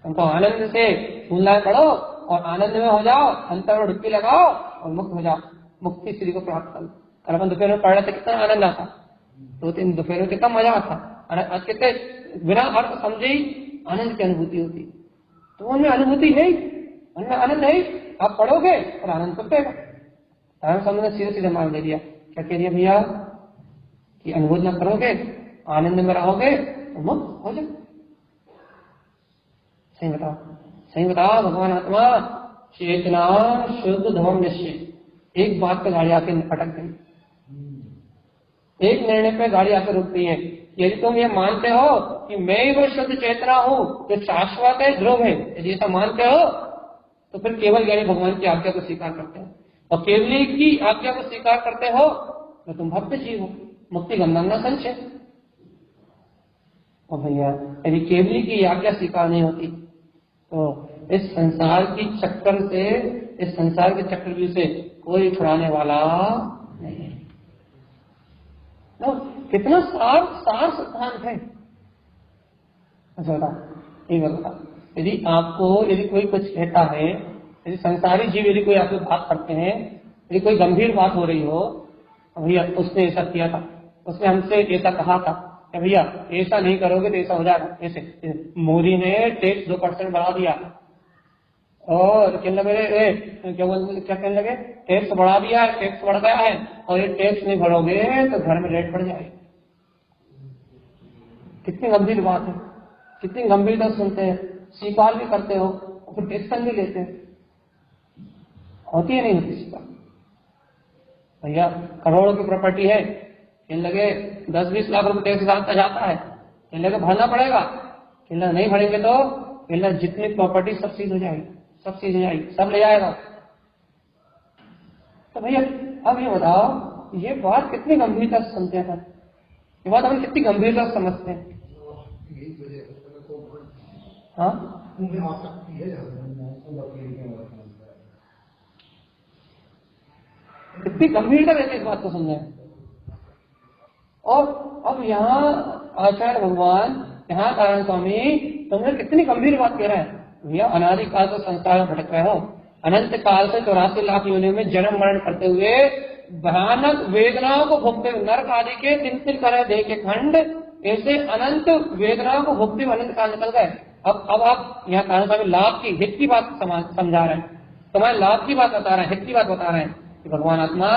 तुमको। आनंद से फूलना पढ़ो और आनंद में हो जाओ, अंतर में डुबकी लगाओ और मुक्त हो जाओ, मुक्ति श्री को प्राप्त करो। कल अपन दोपहर में पढ़ रहे थे, कितना आनंद आता, 2-3 दोपहर में कितना मजा आता, कितने बिना अर्थ समझे ही आनंद की अनुभूति होती। तो उनमें अनुभूति नहीं, उनमें आनंद नहीं, आप पढ़ोगे और आनंद करेगा। सामने ने सीधे सीधे मार्ग दे दिया। क्या कह दिया भैया कि अनुमोदना करोगे, आनंद में रहोगे तो मुक्त हो जाओ। सही बताओ, सही बताओ। भगवान आत्मा चेतना शुद्ध धर्म निश्चय। एक बात पे गाड़ी आके अटक गई, एक निर्णय पे गाड़ी आकर रुकती है यदि तुम ये मानते हो कि मैं ही वो शुद्ध चेतना हूँ जो शाश्वत है, ध्रुव है, यदि ऐसा मानते हो तो फिर केवल ज्ञानी भगवान की आज्ञा को स्वीकार करते हो, और केवली की आज्ञा को स्वीकार करते हो तो तुम भक्त जीव हो, मुक्ति गंगा संच है। और भैया यदि केवली की आज्ञा स्वीकार नहीं होती तो इस संसार की चक्कर से, इस संसार के चक्रव्यूह से कोई छुड़ाने वाला नहीं है। तो कितना सार सिद्धांत है। अच्छा एक बता, यदि आपको, यदि कोई कुछ कहता है, यदि संसारी जीव यदि कोई आपसे बात करते हैं, यदि कोई गंभीर बात हो रही हो, भैया उसने ऐसा किया था, उसने हमसे ऐसा कहा था, भैया ऐसा नहीं करोगे तो ऐसा हो जाएगा, ऐसे मोदी ने टैक्स 2% बढ़ा दिया, और कहने लगे क्या कहने लगे, टैक्स बढ़ा दिया है, टैक्स बढ़ गया है, और ये टैक्स नहीं भरोगे तो घर में रेट बढ़ जाएगी। कितनी गंभीर बात है, कितनी गंभीरता सुनते हैं, स्वीकार भी करते हो और फिर टेक्शन भी लेते हैं। होती है नहीं होती स्वीकार? भैया करोड़ों की प्रॉपर्टी है, कहने लगे 10-20 लाख रुपए टैक्स जाता है, कहने लगे भरना पड़ेगा, कहने नहीं भरेंगे तो कहने जितनी प्रॉपर्टी सब सीज हो जाएगी, सब सीज हो जाएगी, सब ले जाएगा। तो भैया अब ये बताओ, ये बात कितनी गंभीरता से सुनते हैं, ये बात हम कितनी गंभीरता से समझते हैं। हाँ कितनी गंभीरता रहती है इस बात को समझने। और अब यहाँ आचार्य भगवान, यहाँ कारण स्वामी तुमने कितनी गंभीर बात कह रहे हैं। भैया अनादि काल से संसार में भटक रहे हो, अनंत काल से 84 लाख योनियों में जन्म मरण करते हुए भयानक वेदनाओं को भोगते हुए, नरक आदि के 3-3 तरह देह के खंड, ऐसे अनंत वेदनाओं को भोगते हुए अनंत काल निकल गए। अब आप यहाँ कारण स्वामी लाभ की, हित की बात समझा रहे हैं, तुम्हारे लाभ की बात बता रहे हैं, हित की बात बता रहे हैं कि भगवान आत्मा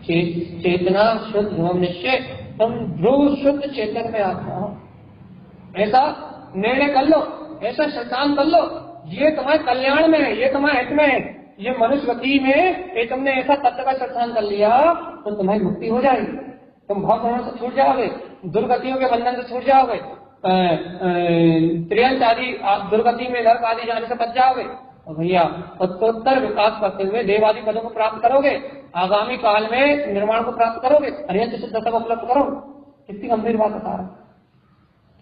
चेतना शुद्ध ध्रुव निश्चय, तुम ध्रुव शुद्ध चेतन में आत्मा हो, ऐसा निर्णय कर लो, ऐसा सिद्धांत कर लो, ये तुम्हारे कल्याण में है, ये तुम्हारे हित में है, ये मनुष्य गति में ये तुमने ऐसा तत्व का सिद्धांत कर लिया तो तुम्हारी मुक्ति हो जाएगी, तुम भाव भ्रमण से छूट जाओगे, दुर्गतियों के बंधन से छूट जाओगे, त्रियंश आदि दुर्गति में नरक आदि जाने से बच जाओगे, और भैया उत्तरोत्तर विकास करते हुए देवादि पदों को प्राप्त करोगे, आगामी काल में निर्माण को प्राप्त करोगे, अरिहंत सिद्धता को उपलब्ध करोगे। कितनी गंभीर बात बता रहा है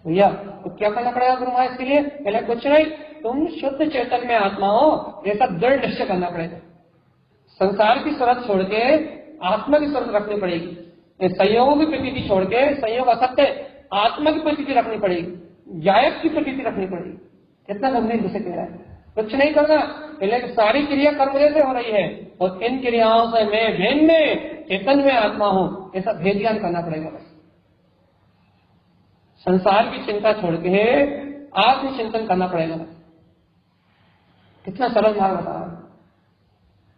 भैया। तो क्या करना पड़ेगा गुरु महाराज के लिए? पहले कुछ नहीं, तुम शुद्ध चेतन में आत्मा हो, ऐसा दृढ़ निश्चय करना पड़ेगा। संसार की शरत छोड़ के आत्मा की शरत रखनी पड़ेगी, संयोगों की प्रतीति छोड़ के, संयोग असत्य, आत्मा की प्रतीति रखनी पड़ेगी, जायक की प्रतीति रखनी पड़ेगी। कितना गंभीर विषय कह रहा है। कुछ नहीं करना, पहले सारी क्रिया कर्म से हो रही है और इन क्रियाओं से मैं भिन्न चेतन में आत्मा हूं, ऐसा भेद ज्ञान करना पड़ेगा। बस संसार की चिंता छोड़ के आत्मचिंतन करना पड़ेगा। कितना सरल मार्ग बता रहा है,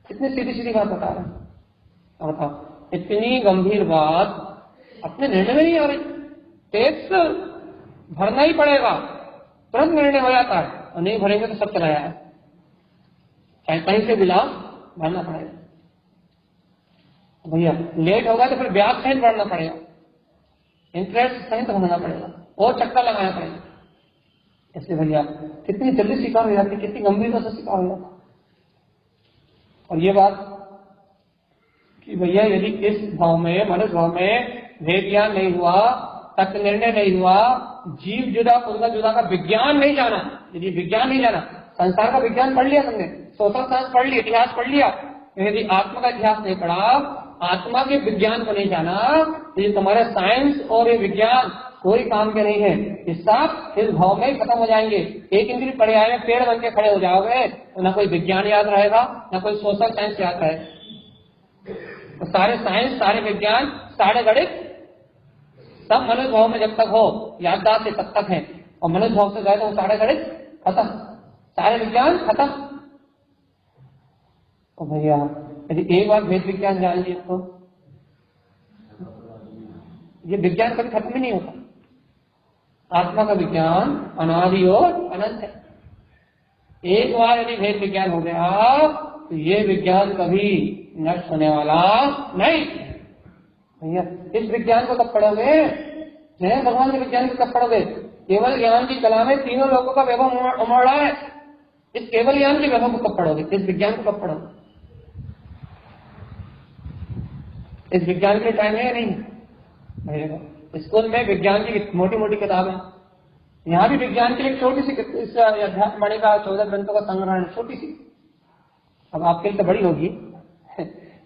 कितनी सीधी सीधी बात बता रहा है। बताओ, इतनी गंभीर बात अपने निर्णय में नहीं आ रही। टैक्स भरना ही पड़ेगा, तुरंत निर्णय हो जाता है, और नहीं भरेंगे तो सब चला जाए, चाहे कहीं से बिला भरना पड़ेगा। भैया लेट होगा तो फिर ब्याज सहित भरना पड़ेगा, इंटरेस्ट सहित भरना पड़ेगा, और चक्कर लगाना पड़ेगा। इसलिए भैया कितनी जल्दी स्वीकार हो जाती, कितनी गंभीरता से स्वीकार हो जाता। और ये बात कि भैया यदि इस भाव में, मनुष्य भाव में भेद ज्ञान नहीं हुआ, तत्व निर्णय नहीं हुआ, जीव जुदा पुरुष जुदा का विज्ञान नहीं जाना, यदि विज्ञान नहीं जाना, संसार का विज्ञान पढ़ लिया तुमने, सोशल साइंस पढ़ लिया, इतिहास पढ़ लिया, यदि आत्मा का इतिहास नहीं पढ़ा, आत्मा के विज्ञान को नहीं जाना, यदि तुम्हारे साइंस और ये विज्ञान कोई काम के नहीं है, ये सब इस भाव में खत्म हो जाएंगे। एक इंद्री पढ़े आए पेड़ बन के खड़े हो जाओगे तो न कोई विज्ञान याद रहेगा, न कोई सोशल साइंस याद रहेगा। तो सारे साइंस, सारे विज्ञान, सारे गणित सब मनुष्य भाव में जब तक हो, याददाश्त से तब तक है, और मनुष्य भाव से जाए तो सारे गणित खत्म, सारे विज्ञान खत्म। तो भैया यदि एक बार भेद विज्ञान जान लिए तो ये विज्ञान कभी खत्म ही नहीं होता। आत्मा का विज्ञान अनादि और अनंत है। एक बार यदि भेद विज्ञान हो गया तो ये विज्ञान कभी नष्ट होने वाला नहीं। भैया इस विज्ञान को कब पढ़ोगे? नहीं, भगवान के विज्ञान की कब पढ़ोगे? केवल ज्ञान की कला में तीनों लोगों का वैभव उमड़ रहा है। इस केवल ज्ञान के वैभव को कब पढ़ोगे? इस विज्ञान को कब पढ़ोगे? इस विज्ञान के लिए टाइम है या नहीं? स्कूल में विज्ञान की मोटी मोटी किताबें, यहाँ भी विज्ञान की एक छोटी सी इस अध्यात्मवाणी का 14 ग्रंथों का संग्रह है, छोटी सी। अब आपके लिए तो बड़ी होगी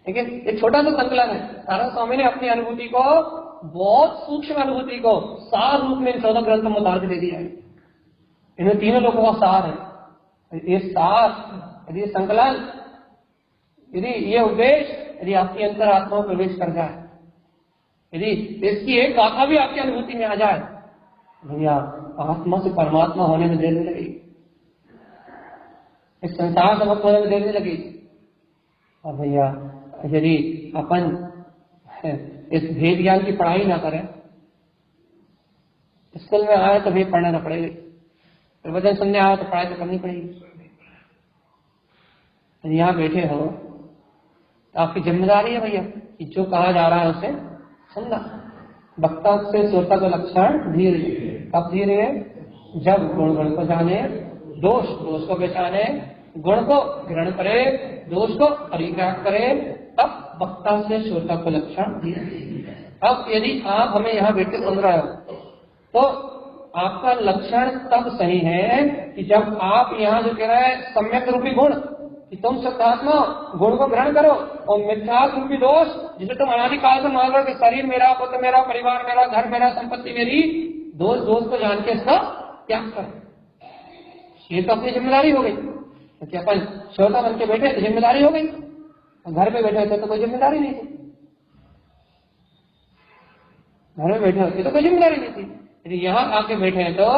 लेकिन एक छोटा सा संकलन है। नारायण स्वामी ने अपनी अनुभूति को, बहुत सूक्ष्म अनुभूति को सार रूप में इन 14 ग्रंथों में उतार के दे दिया है। इनमें तीनों लोगों का सार है। ये सार, यदि ये संकलन, यदि ये उपदेश यदि आपकी अंतरात्मा में प्रवेश कर जाए, यदि इसकी एक गाथा भी आपकी अनुभूति में आ जाए, भैया आत्मा से परमात्मा होने में देर नहीं लगेगी, इस संसार समाप्त होने में देर नहीं लगेगी। और भैया यदि अपन इस भेद ज्ञान की पढ़ाई ना करें, स्कूल में आए तो भी पढ़ना ना पड़ेगा, प्रवचन सुनने आए तो पढ़ाई तो करनी पड़ेगी। यहाँ बैठे हो तो आपकी जिम्मेदारी है भैया कि जो कहा जा रहा है उसे सुनना। वक्ता से श्रोता का लक्षण धीरे, कब धीरे है? जब गुण को जाने, दोष को पहचाने, गुण को ग्रहण करे, दोष को परित्याग करे, तब वक्ता से श्रोता को लक्षण धीरे। अब यदि आप हमें यहाँ बैठे सुन रहे हो तो आपका लक्षण तब सही है कि जब आप यहाँ जो कह रहे हैं सम्यक रूपी गुण, कि तुम शुद्धात्मा गुण को ग्रहण करो, और मिथ्यात्व रूपी दोष जिसे तुम अनादिकाल से मान लो कि शरीर मेरा, पुत्र मेरा, परिवार मेरा, घर मेरा, संपत्ति मेरी, दोष को जान के इसका त्याग करो। ये तो अपनी जिम्मेदारी हो गई। तो क्या अपन श्रोता बन के बैठे तो जिम्मेदारी हो गई, घर पे बैठे होते तो कोई जिम्मेदारी नहीं थी, घर में बैठे होते तो कोई जिम्मेदारी नहीं थी। यदि यहाँ आके बैठे हैं तो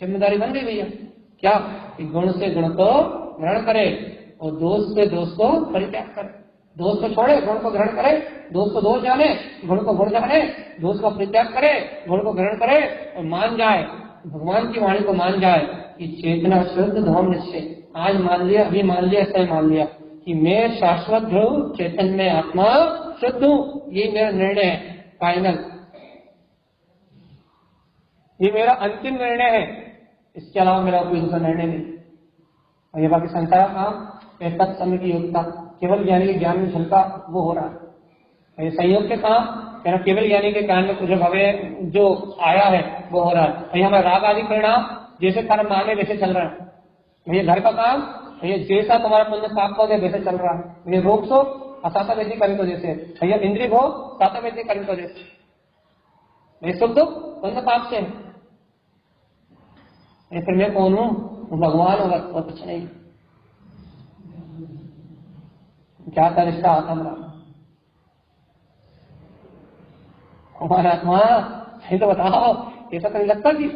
जिम्मेदारी बन गई भैया। क्या? गुण से गुण को ग्रहण करे और दोष से दोष को परित्याग करे। दोष को छोड़े, गुण को ग्रहण करे, दोष को दोष जाने, गुण को गुण जाने, दोष को परित्याग करे, गुण को ग्रहण करे और मान जाए, भगवान की वाणी को मान जाए कि चेतना शुद्ध धर्म निश्चय। आज मान लिया, अभी मान लिया, ऐसा मान लिया कि मैं शाश्वत ध्रुव चेतन में आत्मा शुद्ध हूँ, ये मेरा निर्णय है, फाइनल, ये मेरा अंतिम निर्णय है, इसके अलावा मेरा कोई दूसरा निर्णय नहीं। और ये बाकी संसार काम तत्समय की योग्यता, केवल ज्ञानी के ज्ञान में झलका वो हो रहा है। ये संयोग के काम कहना केवल ज्ञानी के ज्ञान में जो भवे जो आया है वो हो रहा है। भैया हमारा राग आदि परिणाम जैसे कर्म माने वैसे चल रहा है। भैया घर का काम, भैया जैसा तुम्हारा पुण्य पाप हो गया वैसे चल रहा है। भैया रोग सो असाता वैदिक कर्म को जैसे, भैया इंद्रिय भोग साता वैदिक कर्म को जैसे, भैया सुख दुख पुण्य पाप से। फिर मैं कौन हूँ? भगवान होगा और कुछ नहीं। क्या था रिश्ता आता हमारा आत्मा? सही तो बताओ, ऐसा तो नहीं लगता कि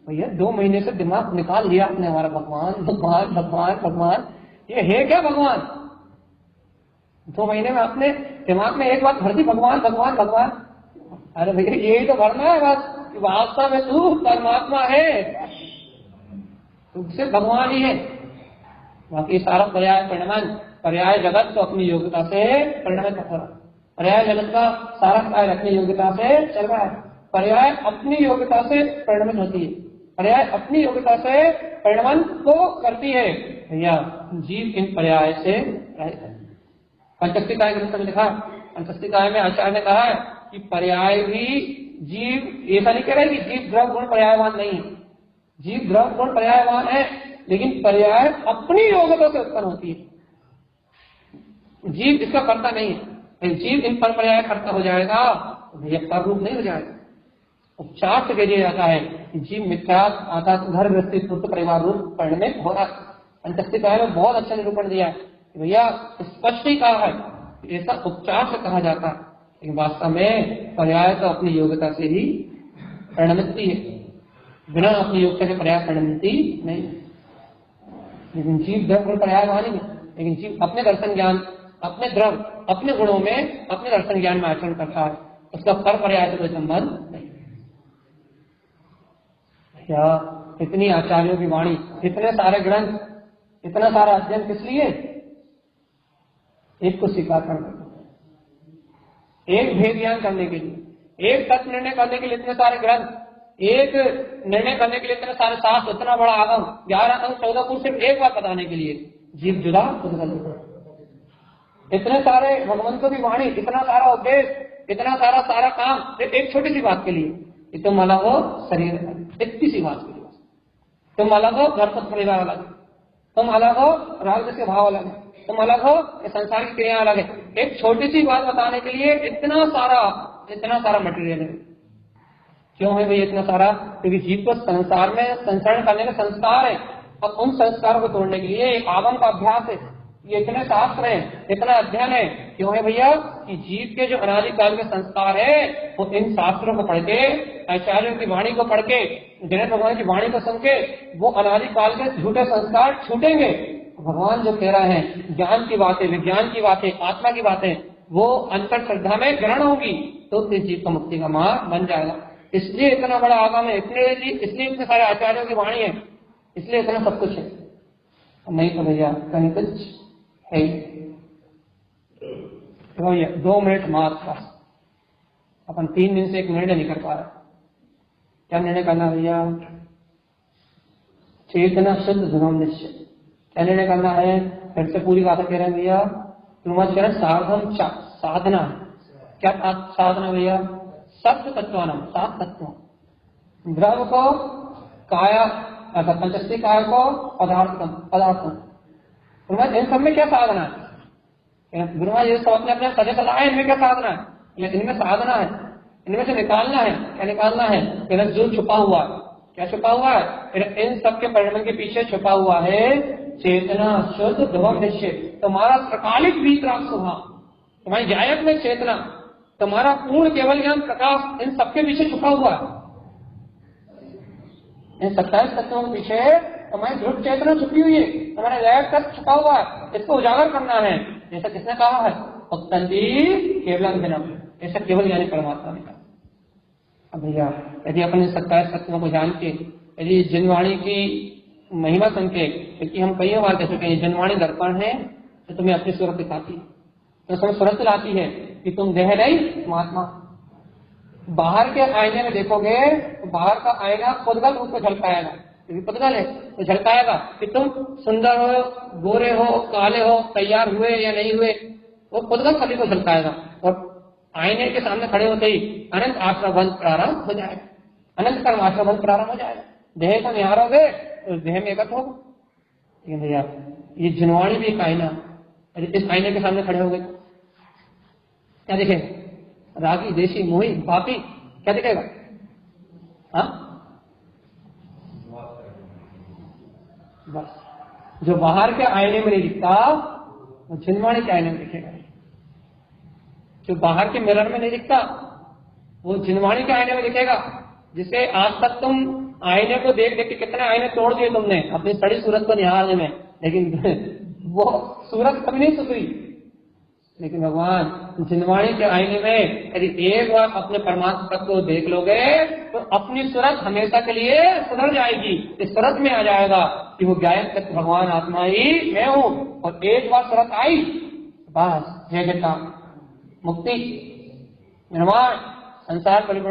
भैया 2 महीने से दिमाग निकाल लिया आपने हमारा भगवान भगवान भगवान भगवान, ये है क्या भगवान? 2 महीने में आपने दिमाग में एक बात भर दी, भगवान भगवान भगवान। अरे भैया यही तो भरना है बस, वास्तव में तू परमात्मा है, तुझसे भगवान ही है। बाकी सारा पर्याय परिणमन, पर्याय जगत तो अपनी योग्यता से परिणमित हो रहा है। पर्याय जगत का सारा कार्य अपनी योग्यता से चल रहा है। पर्याय अपनी योग्यता से परिणमित होती है, पर्याय अपनी योग्यता से परिणमन को करती है। भैया जीव इन पर्याय से पंचस्तिकाय ग्रंथ में लिखा, पंचस्तिकाय में आचार्य ने कहा है कि पर्याय भी जीव, ऐसा नहीं कह रहे कि जीव द्रव गुण पर्यायवान नहीं है, जीव द्रव गुण पर्यायवान है, लेकिन पर्याय अपनी योग्यता से उत्पन्न होती है। जीव इसका कर्ता नहीं है। जीव इन पर पर्याय कर्ता हो जाएगा तो भैया पर रूप नहीं हो जाएगा। उपचार से कह दिया जाता है कि जीव मिथ्या अर्थात घर गृहस्थी पुत्र परिवार रूप परिणमित हो रहा है। पंचस्तिकाय में बहुत अच्छा निरूपण दिया है कि भैया स्पष्ट ही कहा है, ऐसा उपचार से कहा जाता है, लेकिन वास्तव में पर्याय तो अपनी योग्यता से ही परिणमित है, बिना अपनी योग्यता के पर्याय परिणमिति नहीं। लेकिन जीव द्रव गुण पर्याय वाली नहीं, लेकिन जीव अपने दर्शन ज्ञान, अपने द्रव, अपने गुणों में, अपने दर्शन ज्ञान में आचरण करता है, उसका पर पर्याय से कोई संबंध नहीं। क्या इतनी आचार्यों की वाणी, इतने सारे ग्रंथ, इतना सारा अध्ययन किस लिए? एक को स्वीकार करने, एक भेद ज्ञान करने के लिए, एक सच निर्णय करने के लिए इतने सारे ग्रंथ, एक निर्णय करने के लिए इतने सारे शास्त्र, इतना बड़ा आगम, 11 अंग 14 पुरुष सिर्फ एक बार बताने के लिए, जीव जुदा पुद्गल जुदा, इतने सारे भगवंतों की वाणी, इतना सारा उपदेश, इतना सारा काम सिर्फ एक छोटी सी बात के लिए। कि तुम अलग हो, शरीर अलग, इतनी सी बात के लिए। तुम अलग हो, घर पर परिवार अलग, तुम अलग हो, राग के भाव अलग है, तुम अलग हो, संसार की क्रिया अलग है। एक छोटी सी बात बताने के लिए इतना सारा मटेरियल है। क्यों है भाई इतना सारा? क्योंकि जीव को संसार में संचरण करने का संस्कार है, और उन संस्कारों को तोड़ने के लिए एक आगम का अभ्यास है। ये इतने शास्त्र हैं, इतना अध्ययन है। क्यों है भैया? कि जीव के जो अनादिकाल के संस्कार है वो इन शास्त्रों को पढ़ के, आचार्यों की वाणी को पढ़ के, गणेश भगवान की वाणी को सुन के वो अनादिकाल के झूठे संस्कार छूटेंगे। भगवान जो कह रहे हैं ज्ञान की बातें, विज्ञान की बातें, आत्मा की बातें, वो अंतर श्रद्धा में ग्रहण होगी तो इस जीव का मुक्ति का मार्ग बन जाएगा। इसलिए इतना बड़ा आगम है, इसलिए इतने सारे आचार्यों की वाणी है, इसलिए इतना सब कुछ है। नहीं तो भैया कहीं कुछ है। तो भैया 2 मिनट मात्र, अपन 3 दिन से एक निर्णय नहीं कर पा रहे। क्या निर्णय करना भैया? चेतना शुद्ध धर्म निश्चय। क्या निर्णय करना है? फिर से पूरी बात कह रहे हैं भैया। तुम्हारा साधन साधना, क्या साधना भैया? सत्य तत्वानम, 7 तत्वों, द्रव को, काया अर्थात पंचस्ती काय को, पदार्थम। इन सब में क्या साधना है? गुरुमा ये सब अपने सजे सलाह है, इनमें क्या साधना है? लेकिन इनमें साधना है, इनमें से निकालना है। क्या निकालना है? जो छुपा हुआ है, क्या छुपा हुआ है? इन सब के परिणाम के पीछे छुपा हुआ है चेतना शुद्ध ध्रुव निश्चय। तुम्हारा त्रिकालिक वीतराग स्वभाव, तुम्हारी जायक में चेतना, तुम्हारा पूर्ण केवल ज्ञान प्रकाश, इन सबके पीछे छुपा हुआ है। इन 27 तत्वों के पीछे तुम्हारी ध्रुव चेतना छुपी हुई है, तुम्हारा जायक तत्व छुपा हुआ है। इसको उजागर करना है। जैसा किसने कहा है? उत्तंती केवल जन्म, ऐसा केवल ज्ञानी परमात्मा ने कहा। अब भैया यदि अपन इन 27 तत्वों को जान के, यदि जिनवाणी की महिमा सुन के, क्योंकि हम कई बार कह चुके हैं जिनवाणी दर्पण है तो तुम्हें अपनी सूरत दिखाती है, तो तुम्हें सूरत लाती है कि तुम देह नहीं महात्मा। बाहर के आईने में देखोगे तो बाहर का आईना पुद्गल रूप में झलकाएगा, क्योंकि पुद्गल है तो झलकाएगा कि तुम सुंदर हो, गोरे हो, काले हो, तैयार हुए या नहीं हुए, वो पुद्गल सभी को झलकाएगा। और आईने के सामने खड़े होते ही अनंत आश्रमबंध प्रारंभ हो जाएगा, अनंत कर्म आश्रमबंध प्रारंभ हो जाएगा। देह को निहारोगे तो देह में एकत्र होगा। लेकिन भैया ये जिनवाणी भी एक आईना, इस आईने के सामने खड़े हो गए क्या दिखेगा? रागी, देशी, मोही, पापी, क्या दिखेगा? हाँ बस जो बाहर के आईने में नहीं दिखता वो जिनवाणी के आईने में दिखेगा। जो बाहर के मिरर में नहीं दिखता वो जिनवाणी के आईने में दिखेगा। जिसे आज तक तुम आईने को देख देख के कितने आईने तोड़ दिए तुमने अपनी सड़ी सूरत को निहारने में, लेकिन वो सूरत कभी नहीं सुधरी। लेकिन भगवान जिनवाणी के आईने में यदि एक बार अपने परमात्मा तत्व को देख लोगे तो अपनी सूरत हमेशा के लिए सुधर जाएगी। इस सूरत में आ जाएगा कि वो गायक तत्व भगवान आत्मा ही मैं हूँ। और एक बार सूरत आई बस जय जयकार, मुक्ति, निर्माण, संसार परिवर्तन।